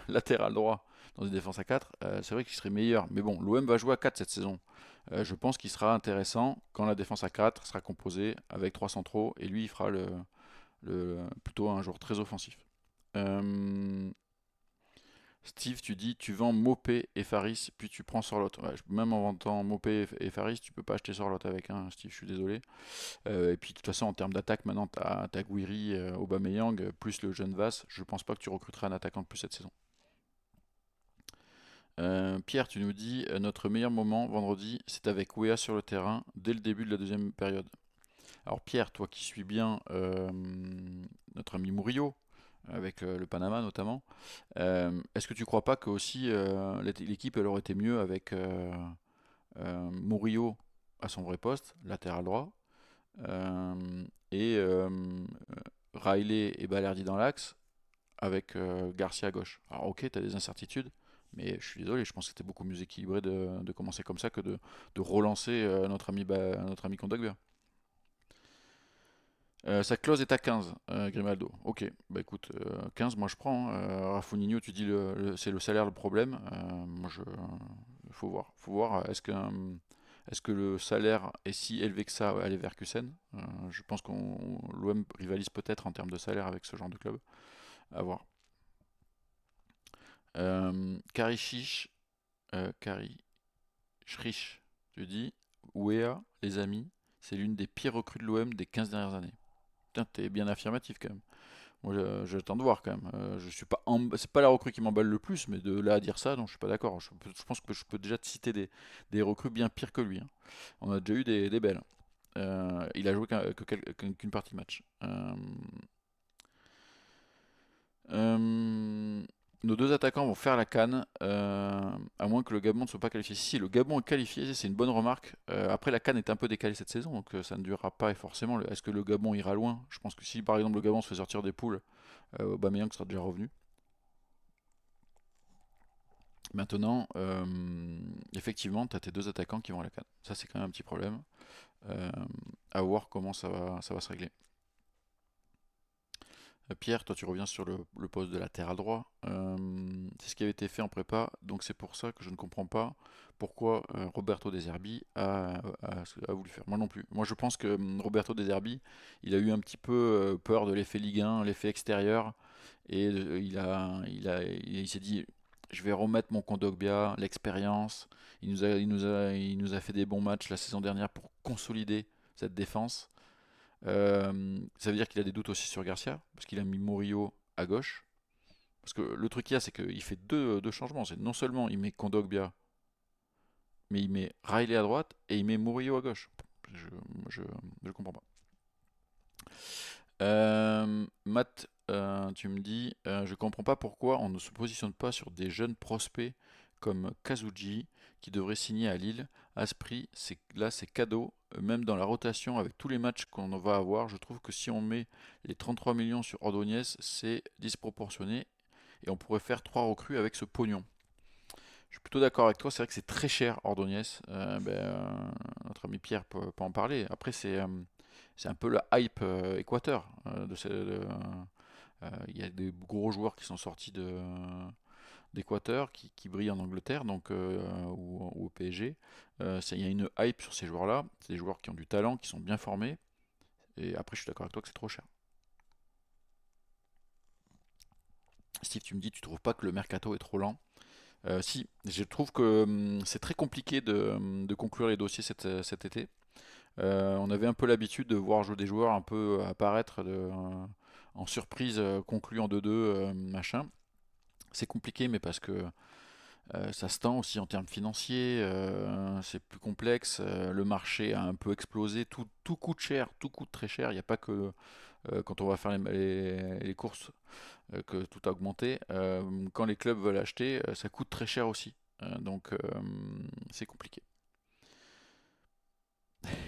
latéral droit dans une défense à 4. C'est vrai qu'il serait meilleur. Mais bon, l'OM va jouer à 4 cette saison. Je pense qu'il sera intéressant quand la défense à 4 sera composée avec 3 centraux et lui, il fera plutôt un joueur très offensif. Euh, Steve, tu dis tu vends Mopé et Faris, puis tu prends Sorloth. Ouais, même en vendant Mopé et Faris, tu peux pas acheter Sorloth avec un Steve, je suis désolé. Et puis de toute façon, en termes d'attaque, maintenant, tu as Guiri, Aubameyang, plus le jeune Vas. Je pense pas que tu recruteras un attaquant de plus cette saison. Pierre, tu nous dis notre meilleur moment vendredi, c'est avec Wea sur le terrain dès le début de la deuxième période. Alors Pierre, toi qui suis bien notre ami Murillo, avec le Panama notamment, est-ce que tu crois pas que aussi l'équipe elle aurait été mieux avec Murillo à son vrai poste, latéral droit, et Riley et Balerdi dans l'axe, avec Garcia à gauche. Alors ok, tu as des incertitudes, mais je suis désolé, je pense que c'était beaucoup mieux équilibré de commencer comme ça que de relancer notre ami Kondogbia. Sa clause est à 15, Grimaldo. Ok, bah écoute, 15, moi je prends, hein. Rafonigno, tu dis c'est le salaire le problème. Moi je. Faut voir. Faut voir. Est-ce que Est-ce que le salaire est si élevé que ça à Leverkusen? Je pense qu'on l'OM rivalise peut-être en termes de salaire avec ce genre de club. À voir. Kari Chiche, Kari Schrich, tu dis, Ouéa, les amis, c'est l'une des pires recrues de l'OM des 15 dernières années. Putain, t'es bien affirmatif quand même. Moi, j'attends de voir quand même. Je suis pas, c'est pas la recrue qui m'emballe le plus, mais de là à dire ça, non, je suis pas d'accord. Je pense que je peux déjà te citer des recrues bien pires que lui, hein. On a déjà eu des belles. Il a joué qu'une partie de match. Euh, nos deux attaquants vont faire la canne, à moins que le Gabon ne soit pas qualifié. Si le Gabon est qualifié, c'est une bonne remarque. Après, la canne est un peu décalée cette saison, donc ça ne durera pas. Et forcément, est-ce que le Gabon ira loin? Je pense que si par exemple le Gabon se fait sortir des poules, Aubameyang sera déjà revenu. Maintenant, effectivement, tu as tes deux attaquants qui vont à la canne. Ça, c'est quand même un petit problème. Euh, à voir comment ça va se régler. Pierre, toi tu reviens sur le poste de latéral droit. C'est ce qui avait été fait en prépa, donc c'est pour ça que je ne comprends pas pourquoi Roberto De Zerbi a voulu faire. Moi non plus. Moi je pense que Roberto De Zerbi, il a eu un petit peu peur de l'effet Ligue 1, l'effet extérieur, et il s'est dit, je vais remettre mon Kondogbia, l'expérience. Il nous a fait des bons matchs la saison dernière pour consolider cette défense. Ça veut dire qu'il a des doutes aussi sur Garcia, parce qu'il a mis Murillo à gauche. Parce que le truc qu'il y a, c'est qu'il fait deux changements. C'est non seulement il met Kondogbia, mais il met Riley à droite et il met Murillo à gauche. Je, je, je comprends pas. Matt, tu me dis, je comprends pas pourquoi on ne se positionne pas sur des jeunes prospects comme Kazuji qui devrait signer à Lille. À ce prix, là c'est cadeau. Même dans la rotation avec tous les matchs qu'on va avoir, je trouve que si on met les 33 millions sur Ordonez, c'est disproportionné et on pourrait faire trois recrues avec ce pognon. Je suis plutôt d'accord avec toi, c'est vrai que c'est très cher Ordonez. Notre ami Pierre peut en parler. Après, c'est un peu la hype Équateur. Il y a des gros joueurs qui sont sortis d'Équateur, qui brillent en Angleterre donc, ou au PSG. Il y a une hype sur ces joueurs-là. C'est des joueurs qui ont du talent, qui sont bien formés. Et après, je suis d'accord avec toi que c'est trop cher. Steve, tu me dis, tu trouves pas que le mercato est trop lent? Si, je trouve que c'est très compliqué de conclure les dossiers cet été. On avait un peu l'habitude de voir jouer des joueurs un peu apparaître en surprise, conclus en 2-2, machin. C'est compliqué, mais parce que ça se tend aussi en termes financiers, c'est plus complexe, le marché a un peu explosé, tout coûte cher, tout coûte très cher, il n'y a pas que quand on va faire les courses que tout a augmenté. Quand les clubs veulent acheter, ça coûte très cher aussi. Donc c'est compliqué.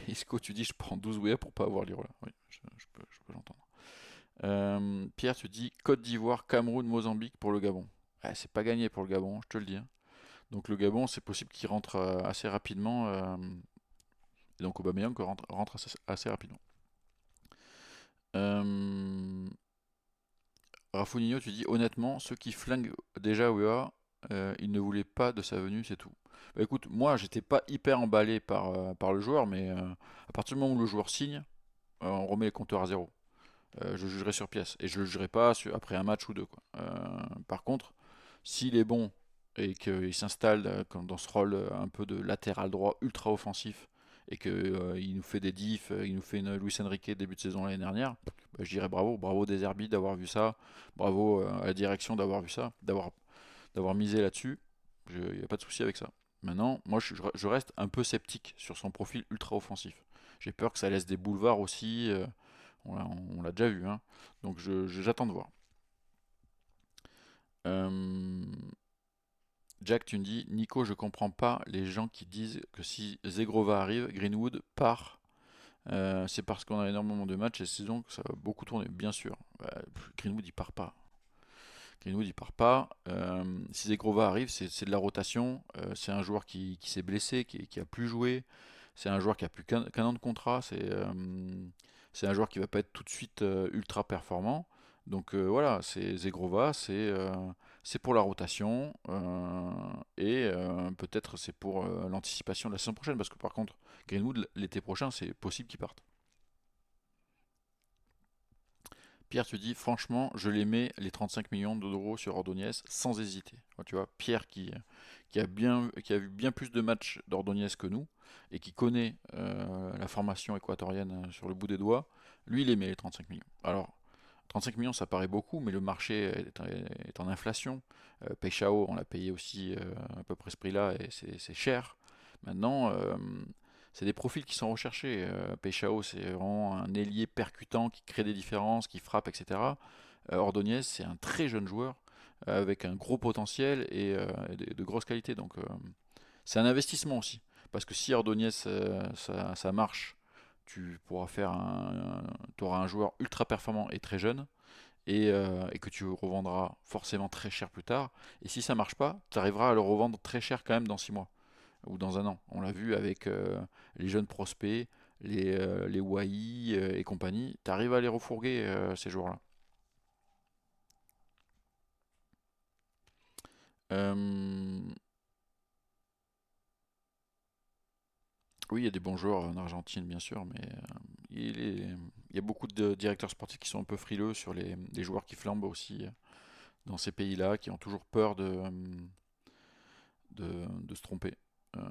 Isco, tu dis je prends 12 WA pour pas avoir l'Irola. Oui, je peux l'entendre. Pierre, tu dis Côte d'Ivoire, Cameroun, Mozambique pour le Gabon. Ouais, c'est pas gagné pour le Gabon, je te le dis, hein. Donc le Gabon, c'est possible qu'il rentre assez rapidement. Et donc Aubameyang rentre assez rapidement. Euh, Rafinha, tu dis honnêtement, ceux qui flinguent déjà OEA, ils ne voulaient pas de sa venue, c'est tout. Bah écoute, moi j'étais pas hyper emballé par le joueur, mais à partir du moment où le joueur signe, on remet les compteurs à zéro. Je jugerai sur pièce. Et je le jugerai pas après un match ou deux, quoi. Par contre, s'il est bon et qu'il s'installe dans ce rôle un peu de latéral droit ultra offensif et qu'il nous fait des diffs, il nous fait une Luis Enrique début de saison l'année dernière, bah, je dirais bravo, bravo des Zerbi d'avoir vu ça, bravo à la direction d'avoir vu ça, d'avoir misé là-dessus. Il n'y a pas de souci avec ça. Maintenant, moi je reste un peu sceptique sur son profil ultra offensif. J'ai peur que ça laisse des boulevards aussi. On l'a déjà vu, hein. Donc j'attends de voir. Euh, Jack, tu me dis, Nico, je comprends pas les gens qui disent que si Zegrova arrive, Greenwood part. C'est parce qu'on a énormément de matchs et saison que ça va beaucoup tourner. Bien sûr. Greenwood il part pas. Greenwood il part pas. Si Zegrova arrive, c'est de la rotation. C'est un joueur qui s'est blessé, qui a plus joué. C'est un joueur qui a plus qu'un an de contrat. C'est un joueur qui va pas être tout de suite ultra performant. Donc voilà, c'est Zegrova, c'est pour la rotation. et peut-être c'est pour l'anticipation de la saison prochaine, parce que par contre, Greenwood, l'été prochain, c'est possible qu'il parte. Pierre, tu dis, franchement, je les mets les 35 millions d'euros sur Ordonez sans hésiter. Ouais, tu vois, Pierre qui a vu bien plus de matchs d'Ordonez que nous et qui connaît la formation équatorienne sur le bout des doigts, lui, il les met les 35 millions. Alors, 35 millions, ça paraît beaucoup, mais le marché est en inflation. Peixao, on l'a payé aussi à peu près ce prix-là et c'est cher. Maintenant, c'est des profils qui sont recherchés. Peixao, c'est vraiment un ailier percutant qui crée des différences, qui frappe, etc. Ordonez, c'est un très jeune joueur avec un gros potentiel et de grosses qualités. Donc, c'est un investissement aussi. Parce que si Ordonez, ça marche, tu pourras tu auras un joueur ultra performant et très jeune et que tu revendras forcément très cher plus tard. Et si ça marche pas, tu arriveras à le revendre très cher quand même dans 6 mois ou dans un an. On l'a vu avec les jeunes prospects, les Wai et compagnie. Tu arrives à les refourguer ces joueurs-là. Euh, oui, il y a des bons joueurs en Argentine, bien sûr, mais il y a beaucoup de directeurs sportifs qui sont un peu frileux sur les joueurs qui flambent aussi dans ces pays-là, qui ont toujours peur de se tromper. Euh,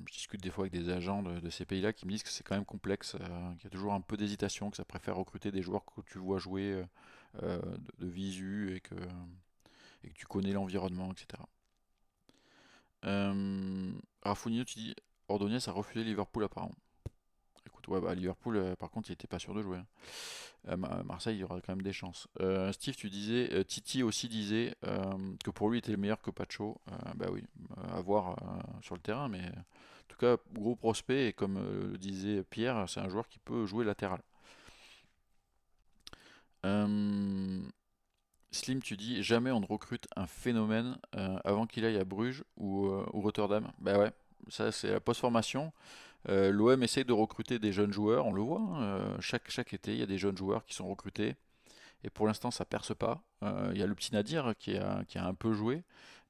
je discute des fois avec des agents de ces pays-là qui me disent que c'est quand même complexe, qu'il y a toujours un peu d'hésitation, que ça préfère recruter des joueurs que tu vois jouer de visu et que tu connais l'environnement, etc. Rafinha, tu dis Ordonez a refusé Liverpool apparemment. Écoute, ouais, bah, Liverpool, par contre, il était pas sûr de jouer, hein. Marseille, il y aura quand même des chances. Steve, tu disais, Titi aussi disait que pour lui, il était le meilleur que Pacho. Bah oui, à voir sur le terrain, mais en tout cas, gros prospect, et comme le disait Pierre, c'est un joueur qui peut jouer latéral. Euh, Slim, tu dis, jamais on ne recrute un phénomène avant qu'il aille à Bruges ou Rotterdam. Bah ouais, ça c'est la post-formation. L'OM essaye de recruter des jeunes joueurs, on le voit, hein, chaque été, il y a des jeunes joueurs qui sont recrutés. Et pour l'instant, ça perce pas. Il y a le petit Nadir qui a un peu joué.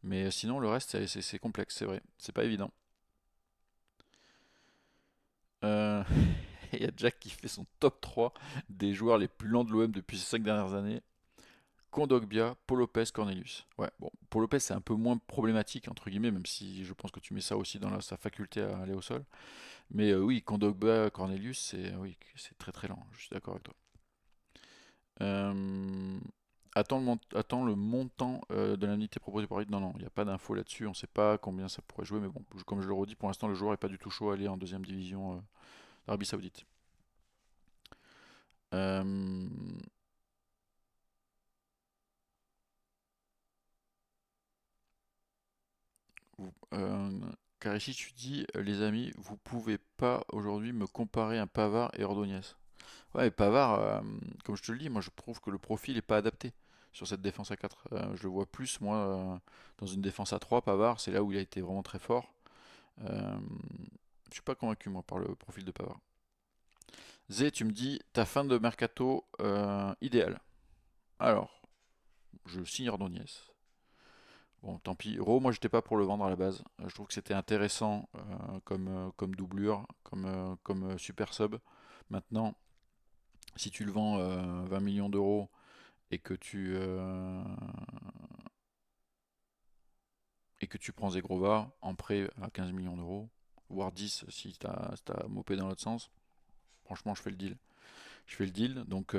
Mais sinon, le reste, c'est complexe, c'est vrai. C'est pas évident. Euh, Il y a Jack qui fait son top 3 des joueurs les plus lents de l'OM depuis ces 5 dernières années. Kondogbia, Paul Lopez, Cornelius. Ouais, bon, Paul Lopez, c'est un peu moins problématique, entre guillemets, même si je pense que tu mets ça aussi dans sa faculté à aller au sol. Mais oui, Kondogbia, Cornelius, c'est très très lent. Je suis d'accord avec toi. Euh, attends le montant de l'indemnité proposée par Reed. Non, non, il n'y a pas d'info là-dessus. On ne sait pas combien ça pourrait jouer. Mais bon, comme je le redis, pour l'instant, le joueur n'est pas du tout chaud à aller en deuxième division d'Arabie Saoudite. Euh, euh, Karichi, tu dis, les amis, vous pouvez pas aujourd'hui me comparer un Pavard et Ordonez. Ouais, et Pavard, comme je te le dis, moi je trouve que le profil n'est pas adapté sur cette défense à 4. Je le vois plus, moi, dans une défense à 3. Pavard, c'est là où il a été vraiment très fort. Euh, je suis pas convaincu, moi, par le profil de Pavard. Zé, tu me dis, ta fin de mercato idéale. Alors, je signe Ordonez. Bon, tant pis. Ro, moi, j'étais pas pour le vendre à la base. Je trouve que c'était intéressant comme doublure, comme super sub. Maintenant, si tu le vends 20 millions d'euros et que tu prends Zegrova en prêt à 15 millions d'euros, voire 10 si t'as mopé dans l'autre sens, franchement, je fais le deal. Je fais le deal. Donc,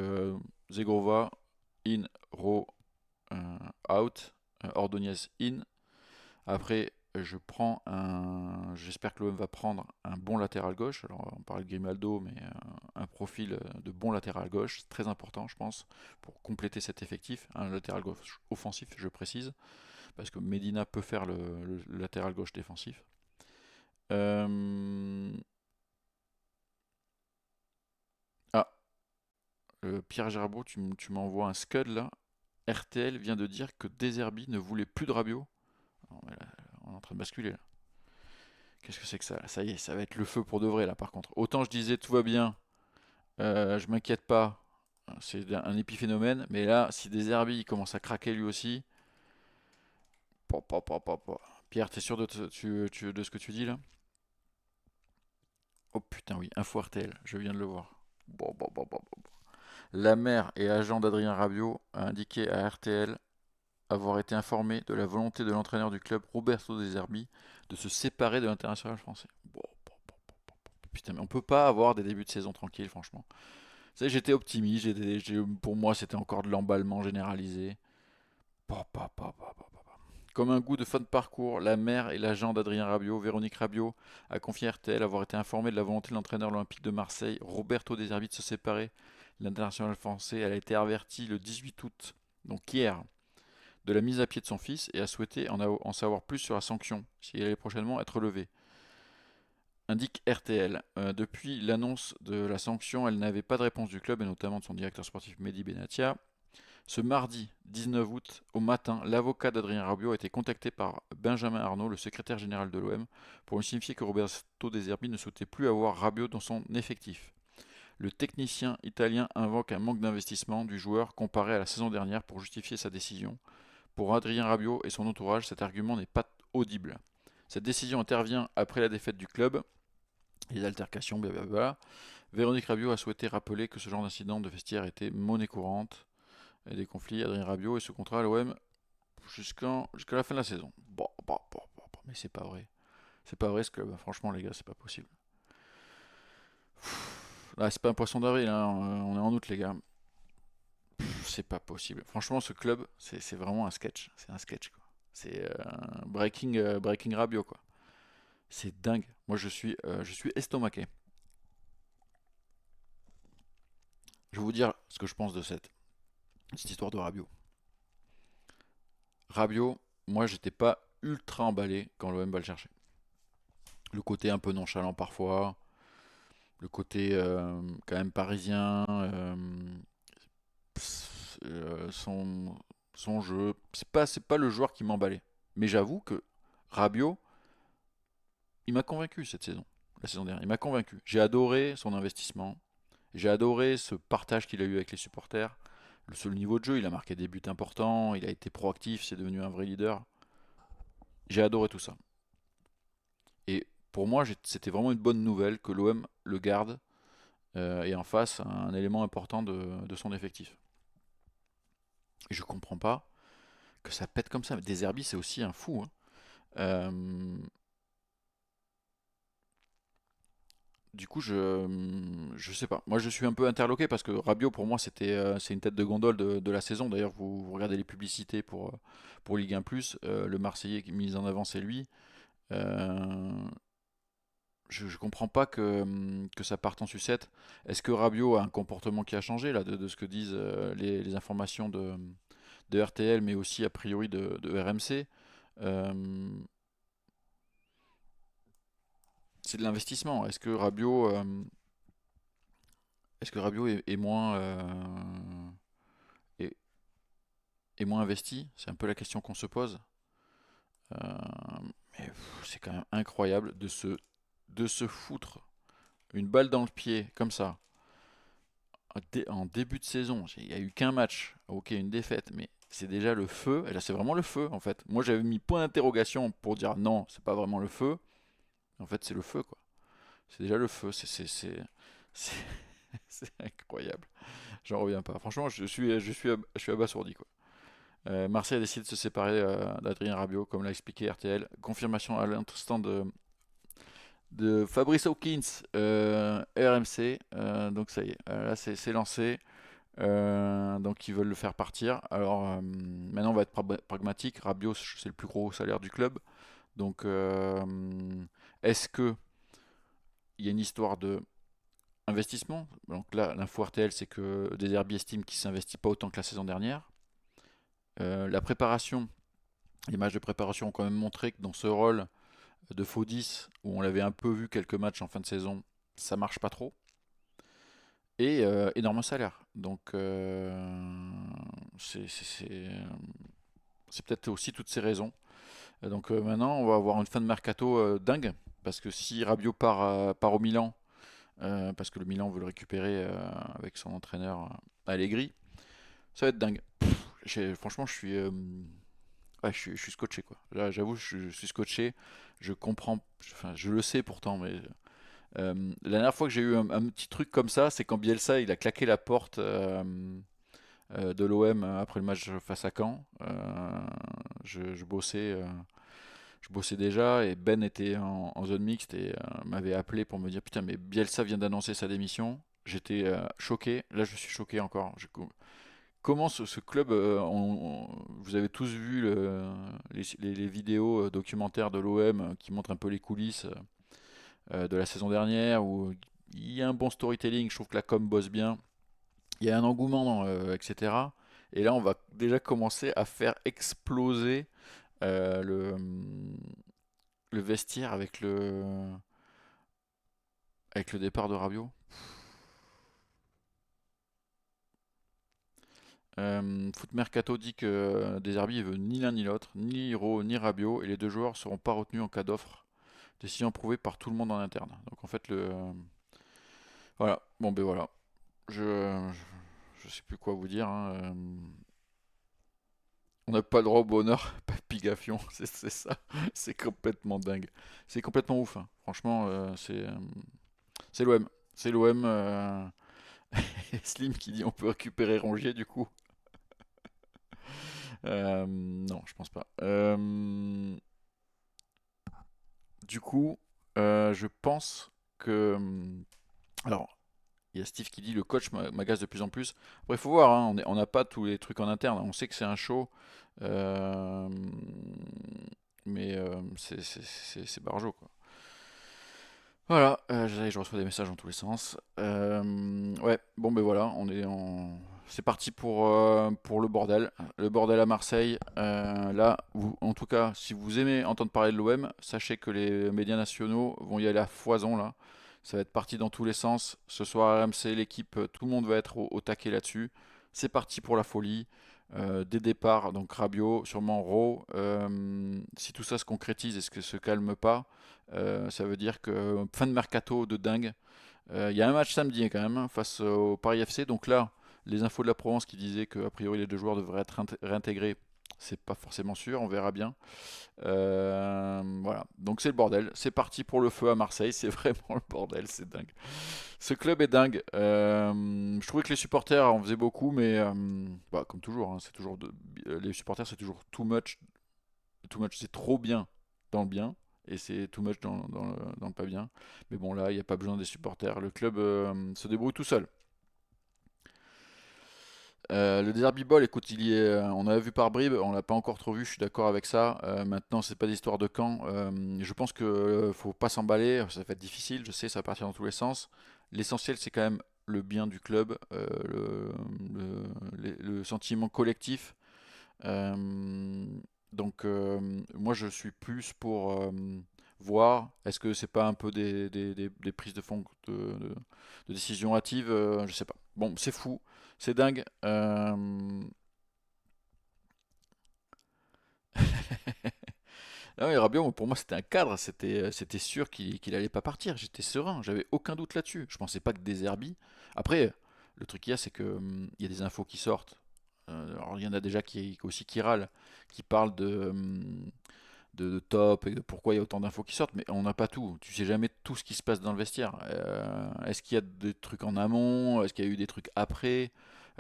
Zegrova, in, Ro, out, Ordonez, in. Après, j'espère que l'OM va prendre un bon latéral gauche. Alors, on parle de Grimaldo, mais un profil de bon latéral gauche, c'est très important, je pense, pour compléter cet effectif. Un latéral gauche offensif, je précise, parce que Medina peut faire le latéral gauche défensif. Euh, Ah, Pierre Gerbeau, tu m'envoies un scud là. RTL vient de dire que Deserbi ne voulait plus de Rabiot. Non, mais là, on est en train de basculer là. Qu'est-ce que c'est que ça? Ça y est, ça va être le feu pour de vrai là par contre. Autant je disais tout va bien, je m'inquiète pas, c'est un épiphénomène, mais là, si Deserbi commence à craquer lui aussi, Pierre, t'es sûr de ce que tu dis là? Oh putain, oui, info RTL, je viens de le voir. Bon, bon, bon, bon, bon. La mère et agent d'Adrien Rabiot a indiqué à RTL avoir été informé de la volonté de l'entraîneur du club, Roberto De Zerbi, de se séparer de l'international français. Bon, bon, bon, bon, bon. Putain, mais on peut pas avoir des débuts de saison tranquilles, franchement. Vous savez, j'étais optimiste, pour moi c'était encore de l'emballement généralisé. Bah, bah, bah, bah, bah, bah. Comme un goût de fin de parcours, la mère et l'agent d'Adrien Rabiot, Véronique Rabiot, a confié à RTL avoir été informée de la volonté de l'entraîneur olympique de Marseille, Roberto De Zerbi, de se séparer de l'international français. Elle a été avertie le 18 août, donc hier, de la mise à pied de son fils et a souhaité en savoir plus sur la sanction, si elle allait prochainement être levée. Indique RTL. Depuis l'annonce de la sanction, elle n'avait pas de réponse du club et notamment de son directeur sportif Mehdi Benatia. Ce mardi 19 août, au matin, l'avocat d'Adrien Rabiot a été contacté par Benjamin Arnault, le secrétaire général de l'OM, pour lui signifier que Roberto De Zerbi ne souhaitait plus avoir Rabiot dans son effectif. Le technicien italien invoque un manque d'investissement du joueur comparé à la saison dernière pour justifier sa décision. Pour Adrien Rabiot et son entourage, cet argument n'est pas audible. Cette décision intervient après la défaite du club, les altercations, blablabla. Véronique Rabiot a souhaité rappeler que ce genre d'incident de vestiaire était monnaie courante et des conflits. Adrien Rabiot et ce contrat à l'OM jusqu'à la fin de la saison. Bon, bon, bon, bon, bon, mais c'est pas vrai. C'est pas vrai ce club. Franchement, les gars, c'est pas possible. Là, c'est pas un poisson d'avril, hein. On est en août, les gars. C'est pas possible. Franchement, ce club, c'est vraiment un sketch. C'est un sketch, quoi. C'est Breaking Rabiot, quoi. C'est dingue. Moi, je suis estomaqué. Je vais vous dire ce que je pense de cette histoire de Rabiot. Rabiot, moi, j'étais pas ultra emballé quand l'OM va le chercher. Le côté un peu nonchalant parfois, le côté quand même parisien, son jeu, c'est pas le joueur qui m'emballait. Mais j'avoue que Rabiot, il m'a convaincu cette saison, la saison dernière. Il m'a convaincu. J'ai adoré son investissement. J'ai adoré ce partage qu'il a eu avec les supporters. Le niveau de jeu, il a marqué des buts importants, il a été proactif, c'est devenu un vrai leader. J'ai adoré tout ça. Et pour moi, c'était vraiment une bonne nouvelle que l'OM le garde et en face un élément important de son effectif. Et je comprends pas que ça pète comme ça. Deserbi, c'est aussi un fou, hein. Euh, du coup, je sais pas. Moi, je suis un peu interloqué parce que Rabiot, pour moi, c'est une tête de gondole de la saison. D'ailleurs, vous regardez les publicités pour Ligue 1+, le Marseillais qui est mis en avant, c'est lui. Euh, je comprends pas que ça parte en sucette. Est-ce que Rabiot a un comportement qui a changé là de ce que disent les informations de RTL, mais aussi a priori de RMC? Euh, c'est de l'investissement. Est-ce que Rabiot est, est moins investi? C'est un peu la question qu'on se pose. Euh, mais c'est quand même incroyable de se foutre une balle dans le pied comme ça en début de saison. Il n'y a eu qu'un match, ok, une défaite, mais c'est déjà le feu. Et là, c'est vraiment le feu en fait. Moi, j'avais mis point d'interrogation pour dire non, c'est pas vraiment le feu. En fait, c'est le feu quoi. C'est déjà le feu. C'est- c'est incroyable. J'en reviens pas. Franchement, je suis abasourdi quoi. Marseille a décidé de se séparer d'Adrien Rabiot, comme l'a expliqué RTL. Confirmation à l'instant de Fabrice Hawkins, RMC. Donc ça y est, là c'est lancé. Donc ils veulent le faire partir. Alors maintenant on va être pragmatique. Rabiot c'est le plus gros salaire du club. Donc est-ce que il y a une histoire de investissement? Donc là l'info RTL c'est que Deserbi estime qu'il s'investit pas autant que la saison dernière. La préparation, les matchs de préparation ont quand même montré que dans ce rôle de faux 10 où on l'avait un peu vu quelques matchs en fin de saison, ça marche pas trop. Et énorme salaire. Donc c'est c'est- c'est, c'est peut-être aussi toutes ces raisons. Donc maintenant, on va avoir une fin de mercato dingue. Parce que si Rabiot part au Milan, parce que le Milan veut le récupérer avec son entraîneur Allegri, ça va être dingue. Franchement, Ouais, je suis scotché quoi. Là, j'avoue, je suis scotché. Je comprends, enfin, je le sais pourtant, mais la dernière fois que j'ai eu un petit truc comme ça, c'est quand Bielsa il a claqué la porte de l'OM après le match face à Caen. Je bossais, je bossais déjà et Ben était en zone mixte et m'avait appelé pour me dire putain mais Bielsa vient d'annoncer sa démission. J'étais choqué. Là, je suis choqué encore. Comment ce club, vous avez tous vu les vidéos documentaires de l'OM qui montrent un peu les coulisses de la saison dernière où il y a un bon storytelling, je trouve que la com bosse bien, il y a un engouement, etc. Et là, on va déjà commencer à faire exploser le vestiaire avec le départ de Rabiot. Foot Mercato dit que De Zerbi veut ni l'un ni l'autre, ni Hiro ni Rabiot, et les deux joueurs seront pas retenus en cas d'offre. Décision approuvée par tout le monde en interne. Donc en fait, voilà. Bon, ben voilà. Je sais plus quoi vous dire, hein. On n'a pas le droit au bonheur, Papy Gaffion, c'est ça. C'est complètement dingue. C'est complètement ouf, hein. Franchement, c'est l'OM. C'est l'OM. Slim qui dit on peut récupérer Rongier du coup. Non, je pense pas. Du coup, je pense que. Alors, il y a Steve qui dit le coach m'agace de plus en plus. Après, il faut voir, hein, on n'a pas tous les trucs en interne. On sait que c'est un show. euh, mais c'est barjo, quoi. Voilà, je reçois des messages dans tous les sens. Ouais, bon ben voilà, c'est parti pour le bordel. Le bordel à Marseille. Là, en tout cas, si vous aimez entendre parler de l'OM, sachez que les médias nationaux vont y aller à foison là. Ça va être parti dans tous les sens. Ce soir, RMC, l'équipe, tout le monde va être au taquet là-dessus. C'est parti pour la folie. Des départs, donc Rabiot, sûrement Rowe. Si tout ça se concrétise et que se calme pas, ça veut dire que fin de mercato de dingue. Il y a un match samedi quand même, hein, face au Paris FC. Donc là, les infos de la Provence qui disaient qu'a priori les deux joueurs devraient être réintégrés, c'est pas forcément sûr, on verra bien. Voilà, donc c'est le bordel. C'est parti pour le feu à Marseille, c'est vraiment le bordel, c'est dingue. Ce club est dingue. Je trouvais que les supporters en faisaient beaucoup, mais bah, comme toujours, hein, c'est toujours les supporters, c'est toujours too much. Too much, c'est trop bien dans le bien, et c'est too much dans le pas bien. Mais bon, là, il n'y a pas besoin des supporters. Le club se débrouille tout seul. Le Derby Ball, écoute, on avait vu par bribes, on l'a pas encore trop vu, je suis d'accord avec ça. Maintenant, c'est pas d'histoire de camp. Je pense que faut pas s'emballer, ça va être difficile, je sais, ça va partir dans tous les sens. L'essentiel, c'est quand même le bien du club, le sentiment collectif. Euh, donc, moi, je suis plus pour voir, est-ce que c'est pas un peu des prises de fond de décision hâtives, je sais pas. Bon, c'est fou, c'est dingue. Ah ouais, Rabiot, pour moi, c'était un cadre, c'était sûr qu'il allait pas partir. J'étais serein, j'avais aucun doute là-dessus. Je pensais pas que Deserbi. Après, le truc qu'il y a, c'est que il y a des infos qui sortent. Alors, il y en a déjà aussi qui râlent, qui parlent de top et de pourquoi il y a autant d'infos qui sortent, mais on n'a pas tout. Tu sais jamais tout ce qui se passe dans le vestiaire. Est-ce qu'il y a des trucs en amont? Est-ce qu'il y a eu des trucs après?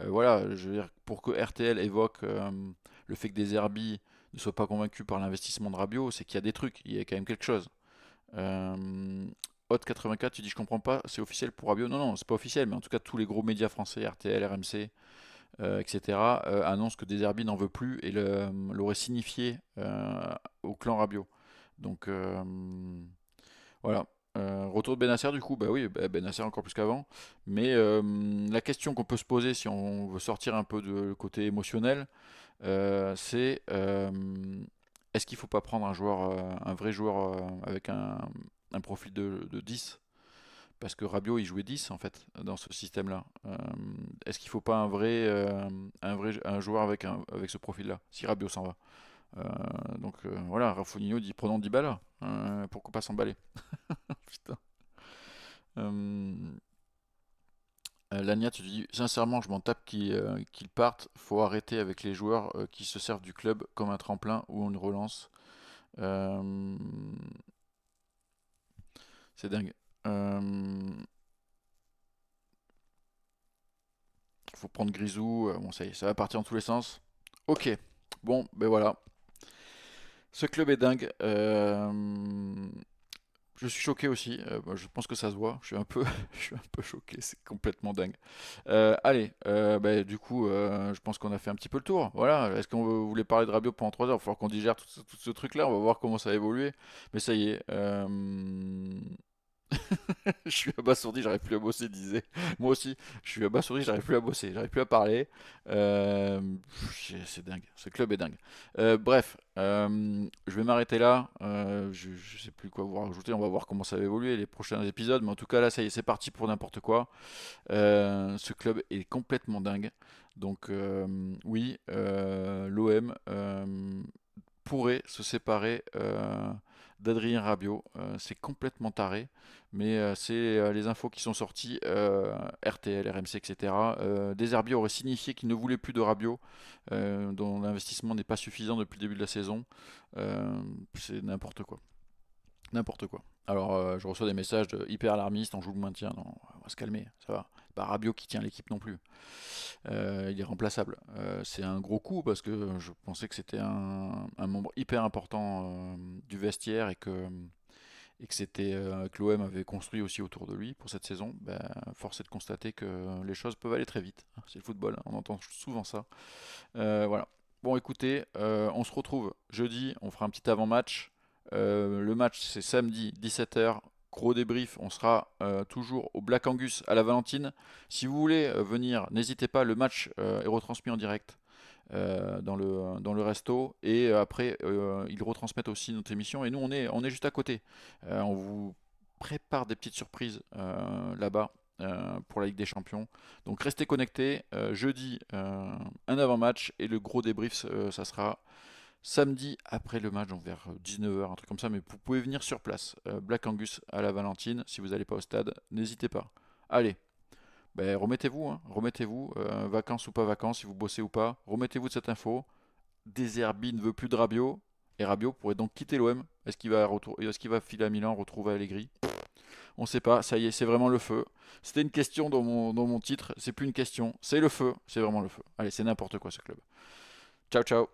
Voilà, je veux dire, pour que RTL évoque le fait que des Herbie ne soient pas convaincus par l'investissement de Rabiot, c'est qu'il y a des trucs, il y a quand même quelque chose. Euh, Hot 84, tu dis je comprends pas, c'est officiel pour Rabiot? Non, non, c'est pas officiel, mais en tout cas tous les gros médias français, RTL, RMC, etc., annonce que Deserbi n'en veut plus et l'aurait signifié au clan Rabiot. Donc voilà. Retour de Benasser du coup, bah oui, bah, Benasser encore plus qu'avant. Mais la question qu'on peut se poser si on veut sortir un peu de côté émotionnel, c'est est-ce qu'il ne faut pas prendre un joueur, un vrai joueur avec un profil de 10 parce que Rabiot il jouait 10 en fait dans ce système-là. Est-ce qu'il ne faut pas un joueur avec ce profil-là si Rabiot s'en va? Donc voilà, Rafonino dit prenons Dybala. Pourquoi pas s'emballer? Putain. Euh, Lania, tu dis sincèrement, je m'en tape qu'ils partent. Faut arrêter avec les joueurs qui se servent du club comme un tremplin ou une relance. Euh, c'est dingue. Euh, faut prendre Grisou. Bon, ça y est, ça va partir dans tous les sens. Ok. Bon, ben voilà. Ce club est dingue. Je suis choqué aussi. Bah, je pense que ça se voit. Je suis un peu, je suis un peu choqué. C'est complètement dingue. Allez, bah, du coup, je pense qu'on a fait un petit peu le tour. Voilà. Est-ce qu'on voulait parler de Rabiot pendant 3 heures? Il va falloir qu'on digère tout ce truc-là. On va voir comment ça a évolué. Mais ça y est. Je suis abasourdi, j'arrive plus à bosser, disait. Moi aussi, je suis abasourdi, j'arrive plus à bosser, j'arrive plus à parler. Euh, c'est dingue, ce club est dingue. Bref, je vais m'arrêter là. Je sais plus quoi vous rajouter, on va voir comment ça va évoluer les prochains épisodes. Mais en tout cas, là, ça y est, c'est parti pour n'importe quoi. Ce club est complètement dingue. Donc, oui, l'OM pourrait se séparer d'Adrien Rabiot. C'est complètement taré, mais c'est les infos qui sont sorties, RTL, RMC, etc. Des Herbiers auraient signifié qu'ils ne voulaient plus de Rabiot, dont l'investissement n'est pas suffisant depuis le début de la saison. C'est n'importe quoi. N'importe quoi. Alors, je reçois des messages hyper alarmistes, on joue le maintien. Non, on va se calmer, ça va. C'est pas Rabiot qui tient l'équipe non plus. Il est remplaçable. C'est un gros coup parce que je pensais que c'était un membre hyper important du vestiaire et que c'était que l'OM avait construit aussi autour de lui pour cette saison. Ben, force est de constater que les choses peuvent aller très vite. C'est le football, hein, on entend souvent ça. Voilà. Bon, écoutez, on se retrouve jeudi, on fera un petit avant-match. Le match, c'est samedi 17h. Gros débrief, on sera toujours au Black Angus à la Valentine. Si vous voulez venir, n'hésitez pas, le match est retransmis en direct dans le resto. Et après, ils retransmettent aussi notre émission. Et nous, on est juste à côté. On vous prépare des petites surprises là-bas pour la Ligue des Champions. Donc restez connectés. Jeudi, un avant-match. Et le gros débrief, ça sera samedi après le match, donc vers 19h, un truc comme ça. Mais vous pouvez venir sur place. Black Angus à la Valentine. Si vous n'allez pas au stade, n'hésitez pas. Allez, ben, remettez-vous, hein, remettez-vous, vacances ou pas vacances, si vous bossez ou pas, remettez-vous de cette info. Deserbi ne veut plus de Rabiot, et Rabiot pourrait donc quitter l'OM. Est-ce qu'il va filer à Milan, retrouver Allegri? On ne sait pas, ça y est, c'est vraiment le feu. C'était une question dans mon titre, c'est plus une question, c'est le feu, c'est vraiment le feu. Allez, c'est n'importe quoi ce club. Ciao, ciao.